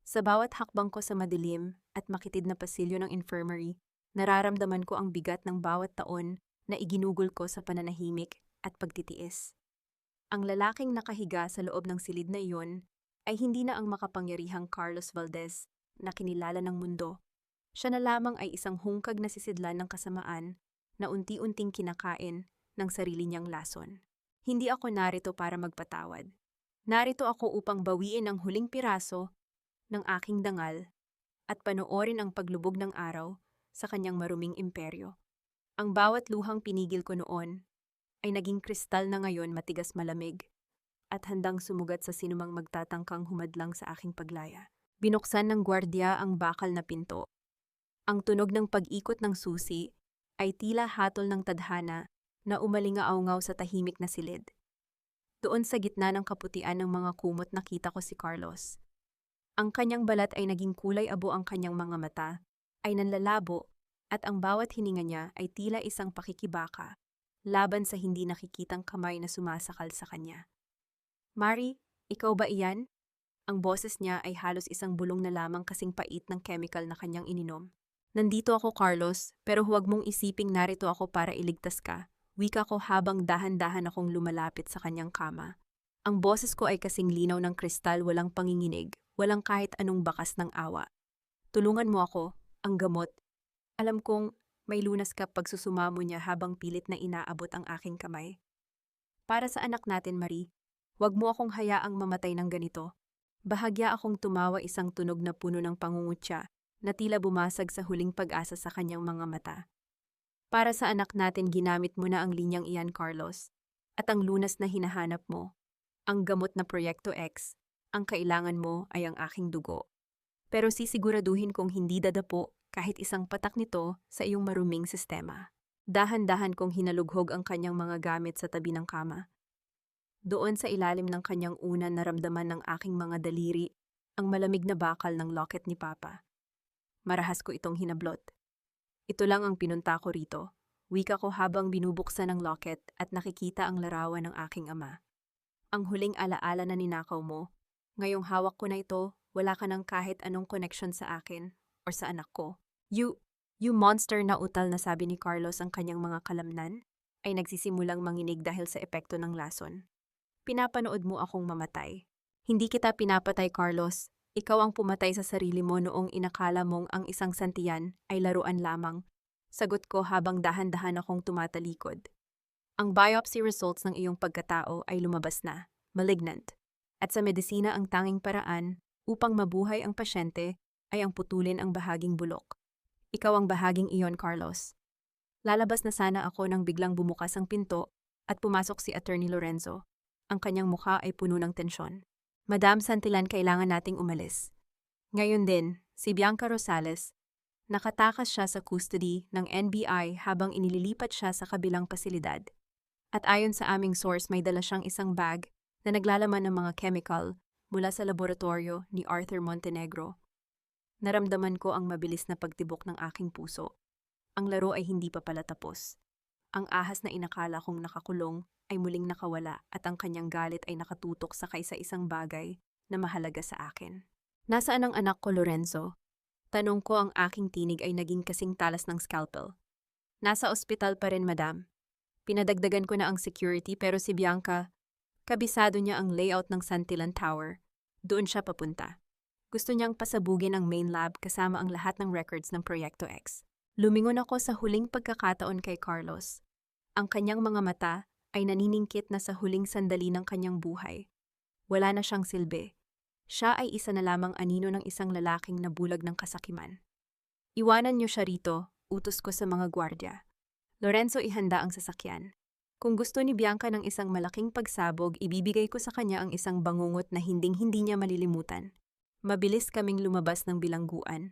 Sa bawat hakbang ko sa madilim at makitid na pasilyo ng infirmary, nararamdaman ko ang bigat ng bawat taon na iginugol ko sa pananahimik at pagtitiis. Ang lalaking nakahiga sa loob ng silid na iyon ay hindi na ang makapangyarihang Carlos Valdez na kinilala ng mundo. Siya na lamang ay isang hungkag na sisidlan ng kasamaan na unti-unting kinakain ng sarili niyang lason. Hindi ako narito para magpatawad. Narito ako upang bawiin ang huling piraso ng aking dangal at panoorin ang paglubog ng araw sa kanyang maruming imperyo. Ang bawat luhang pinigil ko noon ay naging kristal na ngayon, matigas, malamig at handang sumugat sa sinumang magtatangkang humadlang sa aking paglaya. Binuksan ng gwardya ang bakal na pinto. Ang tunog ng pag-ikot ng susi ay tila hatol ng tadhana na umalingaw-ngaw sa tahimik na silid. Doon sa gitna ng kaputian ng mga kumot nakita ko si Carlos. Ang kanyang balat ay naging kulay abo, ang kanyang mga mata ay nanlalabo at ang bawat hininga niya ay tila isang pakikibaka laban sa hindi nakikitang kamay na sumasakal sa kanya. Mari, ikaw ba iyan? Ang boses niya ay halos isang bulong na lamang kasing pait ng chemical na kanyang ininom. Nandito ako, Carlos, pero huwag mong isiping narito ako para iligtas ka. Wika ko habang dahan-dahan akong lumalapit sa kanyang kama. Ang boses ko ay kasing linaw ng kristal, walang panginginig. Walang kahit anong bakas ng awa. Tulungan mo ako, ang gamot. Alam kong May lunas ka pagsusumamo niya habang pilit na inaabot ang aking kamay. Para sa anak natin, Marie, huwag mo akong hayaang mamatay ng ganito. Bahagya akong tumawa, isang tunog na puno ng pangungutya na tila bumasag sa huling pag-asa sa kanyang mga mata. Para sa anak natin, ginamit mo na ang linyang iyan, Carlos. At ang lunas na hinahanap mo, ang gamot na Proyekto X, ang kailangan mo ay ang aking dugo. Pero sisiguraduhin kong hindi dadapo kahit isang patak nito sa iyong maruming sistema. Dahan-dahan kong hinalughog ang kanyang mga gamit sa tabi ng kama. Doon sa ilalim ng kanyang unan naramdaman ng aking mga daliri ang malamig na bakal ng locket ni Papa. Marahas ko itong hinablot. Ito lang ang pinunta ko rito, wika ko habang binubuksan ang locket at nakikita ang larawan ng aking ama. Ang huling alaala na ninakaw mo, ngayong hawak ko na ito, wala ka ng kahit anong connection sa akin or sa anak ko. You monster, na utal na sabi ni Carlos, ang kanyang mga kalamnan ay nagsisimulang manginig dahil sa epekto ng lason. Pinapanood mo akong mamatay. Hindi kita pinapatay, Carlos. Ikaw ang pumatay sa sarili mo noong inakala mong ang isang santiyan ay laruan lamang. Sagot ko habang dahan-dahan akong tumatalikod. Ang biopsy results ng iyong pagkatao ay lumabas na, malignant. At sa medisina, ang tanging paraan upang mabuhay ang pasyente ay ang putulin ang bahaging bulok. Ikaw ang bahaging iyon, Carlos. Lalabas na sana ako nang biglang bumukas ang pinto at pumasok si Attorney Lorenzo. Ang kanyang mukha ay puno ng tensyon. Madam Santillan, kailangan nating umalis. Ngayon din, si Bianca Rosales, nakatakas siya sa custody ng NBI habang inililipat siya sa kabilang pasilidad. At ayon sa aming source, may dala siyang isang bag na naglalaman ng mga chemical mula sa laboratorio ni Arthur Montenegro. Naramdaman ko ang mabilis na pagtibok ng aking puso. Ang laro ay hindi pa pala tapos. Ang ahas na inakala kong nakakulong ay muling nakawala at ang kanyang galit ay nakatutok sa kaisa-isang bagay na mahalaga sa akin. Nasaan ang anak ko, Lorenzo? Tanong ko, ang aking tinig ay naging kasing talas ng scalpel. Nasa ospital pa rin, madam. Pinadagdagan ko na ang security, pero si Bianca, kabisado niya ang layout ng Santillan Tower. Doon siya papunta. Gusto niyang pasabugin ang main lab kasama ang lahat ng records ng Proyekto X. Lumingon ako sa huling pagkakataon kay Carlos. Ang kanyang mga mata ay naniningkit na sa huling sandali ng kanyang buhay. Wala na siyang silbi. Siya ay isa na lamang anino ng isang lalaking nabulag ng kasakiman. Iwanan niyo siya rito, utos ko sa mga gwardya. Lorenzo, ihanda ang sasakyan. Kung gusto ni Bianca ng isang malaking pagsabog, ibibigay ko sa kanya ang isang bangungot na hinding-hindi niya malilimutan. Mabilis kaming lumabas ng bilangguan.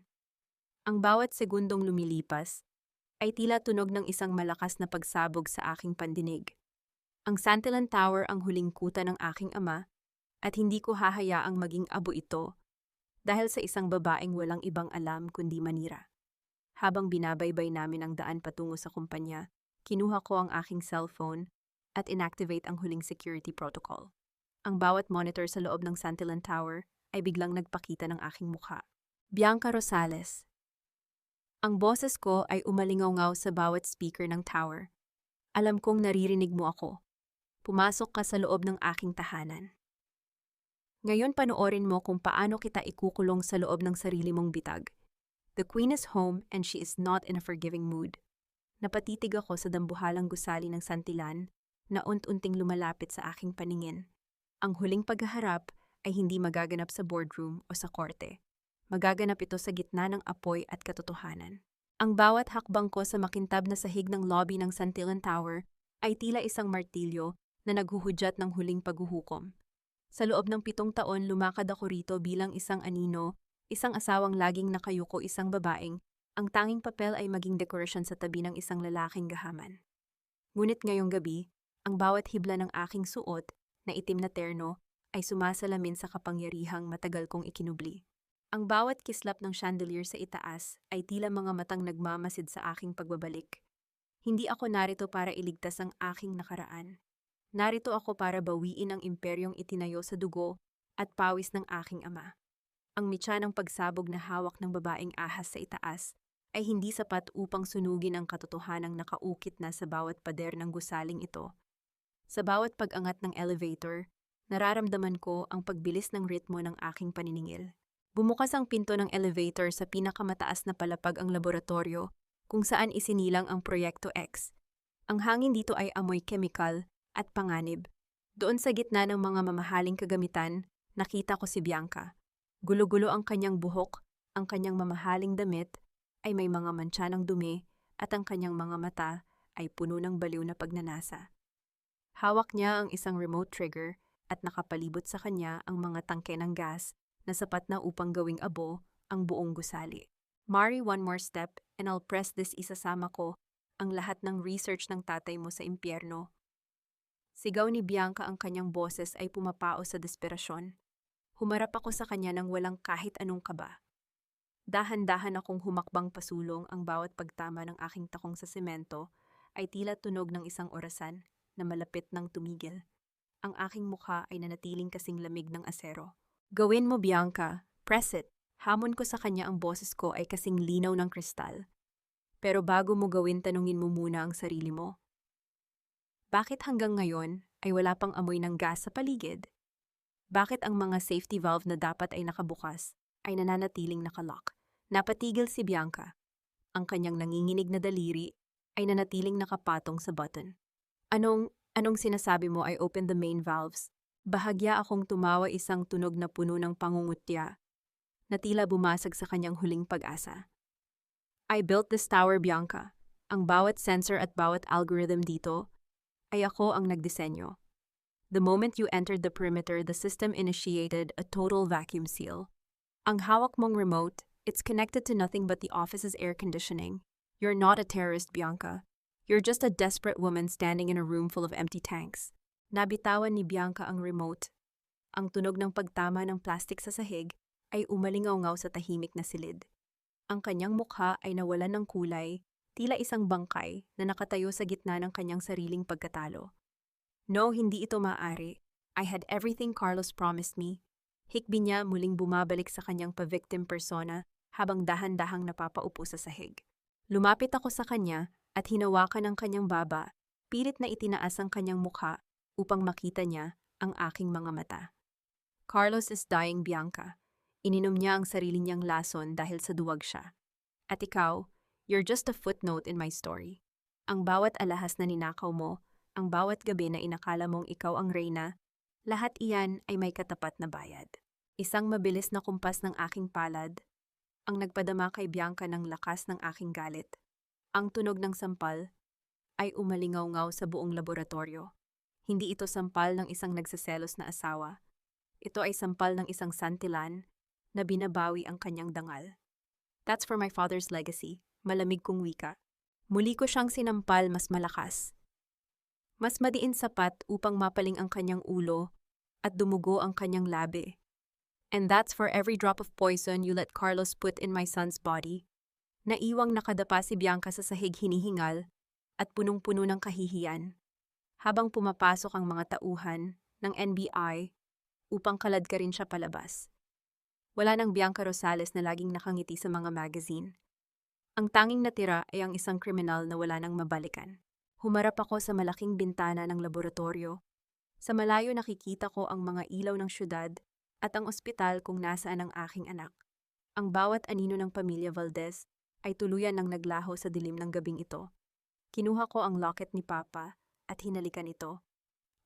Ang bawat segundong lumilipas ay tila tunog ng isang malakas na pagsabog sa aking pandinig. Ang Santillan Tower ang huling kuta ng aking ama at hindi ko hahayaang maging abo ito dahil sa isang babaeng walang ibang alam kundi manira. Habang binabaybay namin ang daan patungo sa kumpanya, kinuha ko ang aking cellphone at inactivate ang huling security protocol. Ang bawat monitor sa loob ng Santillan Tower ay biglang nagpakita ng aking mukha. Bianca Rosales. Ang boses ko ay umalingaw-ngaw sa bawat speaker ng tower. Alam kong naririnig mo ako. Pumasok ka sa loob ng aking tahanan. Ngayon panoorin mo kung paano kita ikukulong sa loob ng sarili mong bitag. The Queen is home and she is not in a forgiving mood. Napatitig ako sa dambuhalang gusali ng Santillan na unt-unting lumalapit sa aking paningin. Ang huling paghaharap ay hindi magaganap sa boardroom o sa korte. Magaganap ito sa gitna ng apoy at katotohanan. Ang bawat hakbang ko sa makintab na sahig ng lobby ng Santillan Tower ay tila isang martilyo na naghuhudyat ng huling paghuhukom. Sa loob ng 7 taon, lumakad ako rito bilang isang anino, isang asawang laging nakayuko, isang babaeng ang tanging papel ay maging dekorasyon sa tabi ng isang lalaking gahaman. Ngunit ngayong gabi, ang bawat hibla ng aking suot na itim na terno ay sumasalamin sa kapangyarihang matagal kong ikinubli. Ang bawat kislap ng chandelier sa itaas ay tila mga matang nagmamasid sa aking pagbabalik. Hindi ako narito para iligtas ang aking nakaraan. Narito ako para bawiin ang imperyong itinayo sa dugo at pawis ng aking ama. Ang mitya ng pagsabog na hawak ng babaeng ahas sa itaas ay hindi sapat upang sunugin ang katotohanang nakaukit na sa bawat pader ng gusaling ito. Sa bawat pag-angat ng elevator, nararamdaman ko ang pagbilis ng ritmo ng aking paniningil. Bumukas ang pinto ng elevator sa pinakamataas na palapag ang laboratorio, kung saan isinilang ang Proyekto X. Ang hangin dito ay amoy kemikal at panganib. Doon sa gitna ng mga mamahaling kagamitan, nakita ko si Bianca. Gulo-gulo ang kanyang buhok, ang kanyang mamahaling damit ay may mga mantsa ng dumi at ang kanyang mga mata ay puno ng baliw na pagnanasa. Hawak niya ang isang remote trigger at nakapalibot sa kanya ang mga tangke ng gas na sapat na upang gawing abo ang buong gusali. Mari, one more step and I'll press this, isasama ko ang lahat ng research ng tatay mo sa impyerno. Sigaw ni Bianca, ang kanyang boses ay pumapao sa desperasyon. Humarap ako sa kanya nang walang kahit anong kaba. Dahan-dahan akong humakbang pasulong, ang bawat pagtama ng aking takong sa semento ay tila tunog ng isang orasan na malapit nang tumigil. Ang aking mukha ay nanatiling kasing lamig ng asero. Gawin mo, Bianca. Press it. Hamon ko sa kanya, ang boses ko ay kasing linaw ng kristal. Pero bago mo gawin, tanungin mo muna ang sarili mo. Bakit hanggang ngayon ay wala pang amoy ng gas sa paligid? Bakit ang mga safety valve na dapat ay nakabukas ay nananatiling nakalock? Napatigil si Bianca. Ang kanyang nanginginig na daliri ay nanatiling nakapatong sa button. Anong sinasabi mo? I open the main valves. Bahagya akong tumawa, isang tunog na puno ng pangungutya na tila bumasag sa kanyang huling pag-asa. I built this tower, Bianca. Ang bawat sensor at bawat algorithm dito ay ako ang nagdisenyo. The moment you entered the perimeter, the system initiated a total vacuum seal. Ang hawak mong remote, it's connected to nothing but the office's air conditioning. You're not a terrorist, Bianca. You're just a desperate woman standing in a room full of empty tanks. Nabitawan ni Bianca ang remote. Ang tunog ng pagtama ng plastic sa sahig ay umalingaw-ngaw sa tahimik na silid. Ang kanyang mukha ay nawalan ng kulay, tila isang bangkay na nakatayo sa gitna ng kanyang sariling pagkatalo. No, hindi ito maaari. I had everything Carlos promised me. Hikbi niya, muling bumabalik sa kanyang pa-victim persona habang dahan-dahang napapaupo sa sahig. Lumapit ako sa kanya at hinawakan ang kanyang baba, pilit na itinaas ang kanyang mukha upang makita niya ang aking mga mata. Carlos is dying, Bianca. Ininom niya ang sarili niyang lason dahil sa duwag siya. At ikaw, you're just a footnote in my story. Ang bawat alahas na ninakaw mo, ang bawat gabi na inakala mong ikaw ang reyna, lahat iyan ay may katapat na bayad. Isang mabilis na kumpas ng aking palad ang nagpadama kay Bianca ng lakas ng aking galit. Ang tunog ng sampal ay umalingaw-ngaw sa buong laboratorio. Hindi ito sampal ng isang nagseselos na asawa. Ito ay sampal ng isang santilan na binabawi ang kanyang dangal. That's for my father's legacy, malamig kong wika. Muli ko siyang sinampal, mas malakas. Mas madiin sapat upang mapaling ang kanyang ulo at dumugo ang kanyang labi. And that's for every drop of poison you let Carlos put in my son's body. Naiwang nakadapa si Bianca sa sahig, hinihingal at punong-puno ng kahihiyan. Habang pumapasok ang mga tauhan ng NBI upang kaladkarin siya palabas. Wala nang Bianca Rosales na laging nakangiti sa mga magazine. Ang tanging natira ay ang isang kriminal na wala nang mabalikan. Humarap ako sa malaking bintana ng laboratorio. Sa malayo nakikita ko ang mga ilaw ng syudad at ang ospital kung nasaan ang aking anak. Ang bawat anino ng pamilya Valdez ay tuluyan ng naglaho sa dilim ng gabing ito. Kinuha ko ang locket ni Papa at hinalikan ito.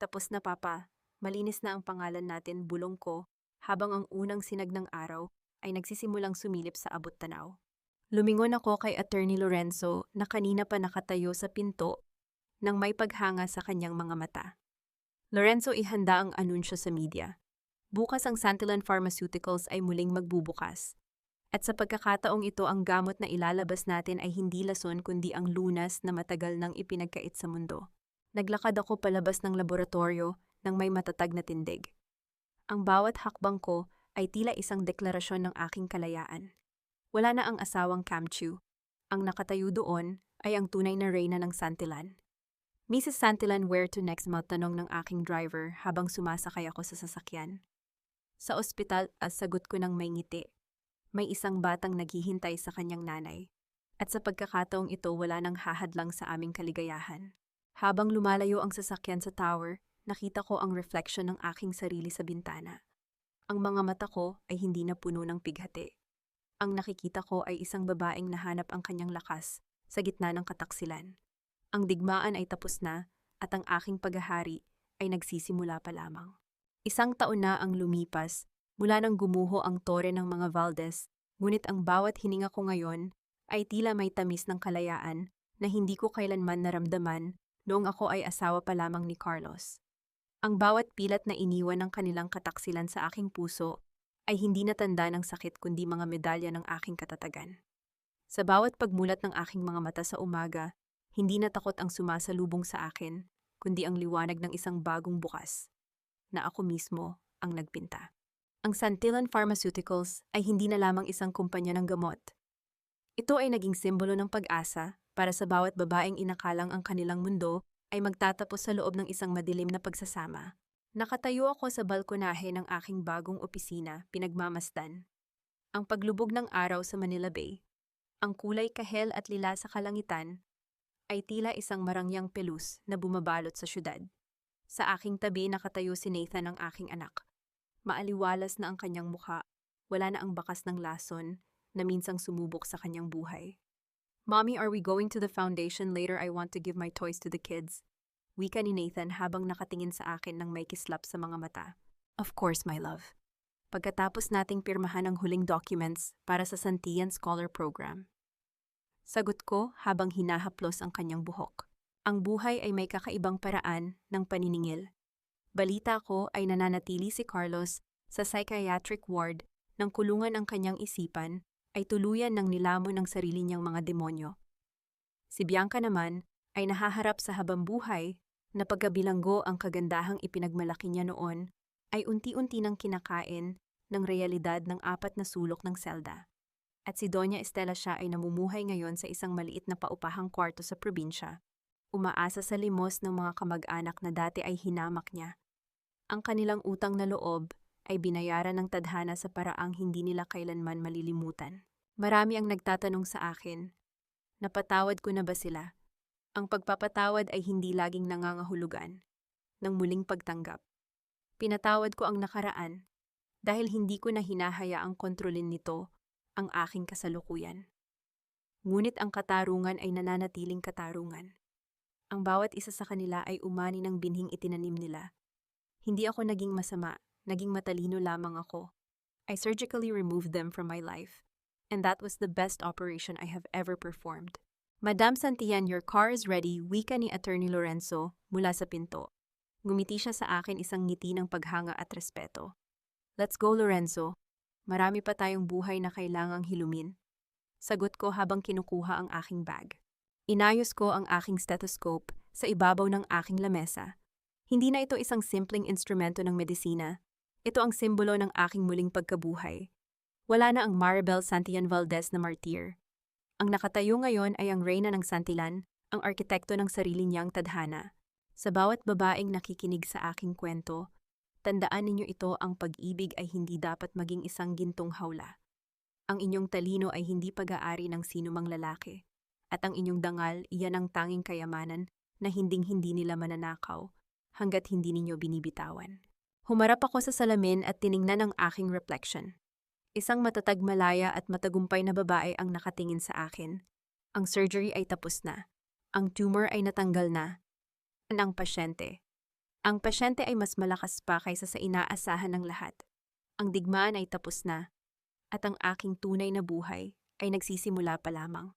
Tapos na, Papa. Malinis na ang pangalan natin, bulong ko, habang ang unang sinag ng araw ay nagsisimulang sumilip sa abot tanaw. Lumingon ako kay Attorney Lorenzo na kanina pa nakatayo sa pinto nang may paghanga sa kanyang mga mata. Lorenzo, ihanda ang anunsyo sa media. Bukas ang Santillan Pharmaceuticals ay muling magbubukas. At sa pagkakataong ito, ang gamot na ilalabas natin ay hindi lason kundi ang lunas na matagal nang ipinagkait sa mundo. Naglakad ako palabas ng laboratorio nang may matatag na tindig. Ang bawat hakbang ko ay tila isang deklarasyon ng aking kalayaan. Wala na ang asawang Camchu. Ang nakatayo doon ay ang tunay na reyna ng Santillan. Mrs. Santillan, where to next? Matanong ng aking driver habang sumasakay ako sa sasakyan. Sa ospital, sagot ko ng may ngiti. May isang batang naghihintay sa kanyang nanay. At sa pagkakataong ito, wala nang hahadlang sa aming kaligayahan. Habang lumalayo ang sasakyan sa tower, nakita ko ang reflection ng aking sarili sa bintana. Ang mga mata ko ay hindi na puno ng pighati. Ang nakikita ko ay isang babaeng nahanap ang kanyang lakas sa gitna ng kataksilan. Ang digmaan ay tapos na at ang aking paghahari ay nagsisimula pa lamang. Isang taon na ang lumipas mula nang gumuho ang tore ng mga Valdez, ngunit ang bawat hininga ko ngayon ay tila may tamis ng kalayaan na hindi ko kailanman naramdaman noong ako ay asawa pa lamang ni Carlos. Ang bawat pilat na iniwan ng kanilang kataksilan sa aking puso ay hindi natanda ng sakit kundi mga medalya ng aking katatagan. Sa bawat pagmulat ng aking mga mata sa umaga, hindi na takot ang sumasalubong sa akin, kundi ang liwanag ng isang bagong bukas, na ako mismo ang nagpinta. Ang Santillan Pharmaceuticals ay hindi na lamang isang kumpanya ng gamot. Ito ay naging simbolo ng pag-asa para sa bawat babaeng inakalang ang kanilang mundo ay magtatapos sa loob ng isang madilim na pagsasama. Nakatayo ako sa balkonahe ng aking bagong opisina, pinagmamasdan. Ang paglubog ng araw sa Manila Bay, ang kulay kahel at lila sa kalangitan, ay tila isang marangyang pelus na bumabalot sa syudad. Sa aking tabi nakatayo si Nathan, ang aking anak. Maaliwalas na ang kanyang mukha, wala na ang bakas ng lason na minsang sumubok sa kanyang buhay. "Mommy, are we going to the foundation later? I want to give my toys to the kids." Wika ni Nathan habang nakatingin sa akin ng may kislap sa mga mata. "Of course, my love." Pagkatapos nating pirmahan ang huling documents para sa Santillan Scholar Program. Sagot ko habang hinahaplos ang kanyang buhok. Ang buhay ay may kakaibang paraan ng paniningil. Balita ko ay nananatili si Carlos sa psychiatric ward nang kulungan ang kanyang isipan ay tuluyan ng nilamon ng sarili niyang mga demonyo. Si Bianca naman ay nahaharap sa habambuhay na pagkabilanggo ang kagandahang ipinagmalaki niya noon ay unti-unti nang kinakain ng realidad ng 4 na sulok ng selda. At si Doña Estela, siya ay namumuhay ngayon sa isang maliit na paupahang kwarto sa probinsya, umaasa sa limos ng mga kamag-anak na dati ay hinamak niya. Ang kanilang utang na loob ay binayaran ng tadhana sa paraang hindi nila kailanman malilimutan. Marami ang nagtatanong sa akin, napatawad ko na ba sila? Ang pagpapatawad ay hindi laging nangangahulugan ng muling pagtanggap. Pinatawad ko ang nakaraan dahil hindi ko na hinahayaang kontrolin nito ang aking kasalukuyan. Ngunit ang katarungan ay nananatiling katarungan. Ang bawat isa sa kanila ay umani ng binhing itinanim nila. Hindi ako naging masama, naging matalino lamang ako. I surgically removed them from my life, and that was the best operation I have ever performed. "Madam Santillan, your car is ready," wika ni Attorney Lorenzo mula sa pinto. Ngumiti siya sa akin, isang ngiti ng paghanga at respeto. "Let's go, Lorenzo. Marami pa tayong buhay na kailangang hilumin." Sagot ko habang kinukuha ang aking bag. Inayos ko ang aking stethoscope sa ibabaw ng aking lamesa. Hindi na ito isang simpleng instrumento ng medisina. Ito ang simbolo ng aking muling pagkabuhay. Wala na ang Maribel Santillan Valdez na martir. Ang nakatayo ngayon ay ang reyna ng Santillan, ang arkitekto ng sarili niyang tadhana. Sa bawat babaeng nakikinig sa aking kwento, tandaan ninyo ito, ang pag-ibig ay hindi dapat maging isang gintong hawla. Ang inyong talino ay hindi pag-aari ng sinumang lalaki. At ang inyong dangal, iyan ang tanging kayamanan na hinding-hindi nila mananakaw hanggat hindi ninyo binibitawan. Humarap ako sa salamin at tiningnan ang aking reflection. Isang matatag, malaya at matagumpay na babae ang nakatingin sa akin. Ang surgery ay tapos na. Ang tumor ay natanggal na. Ang pasyente ay mas malakas pa kaysa sa inaasahan ng lahat. Ang digmaan ay tapos na. At ang aking tunay na buhay ay nagsisimula pa lamang.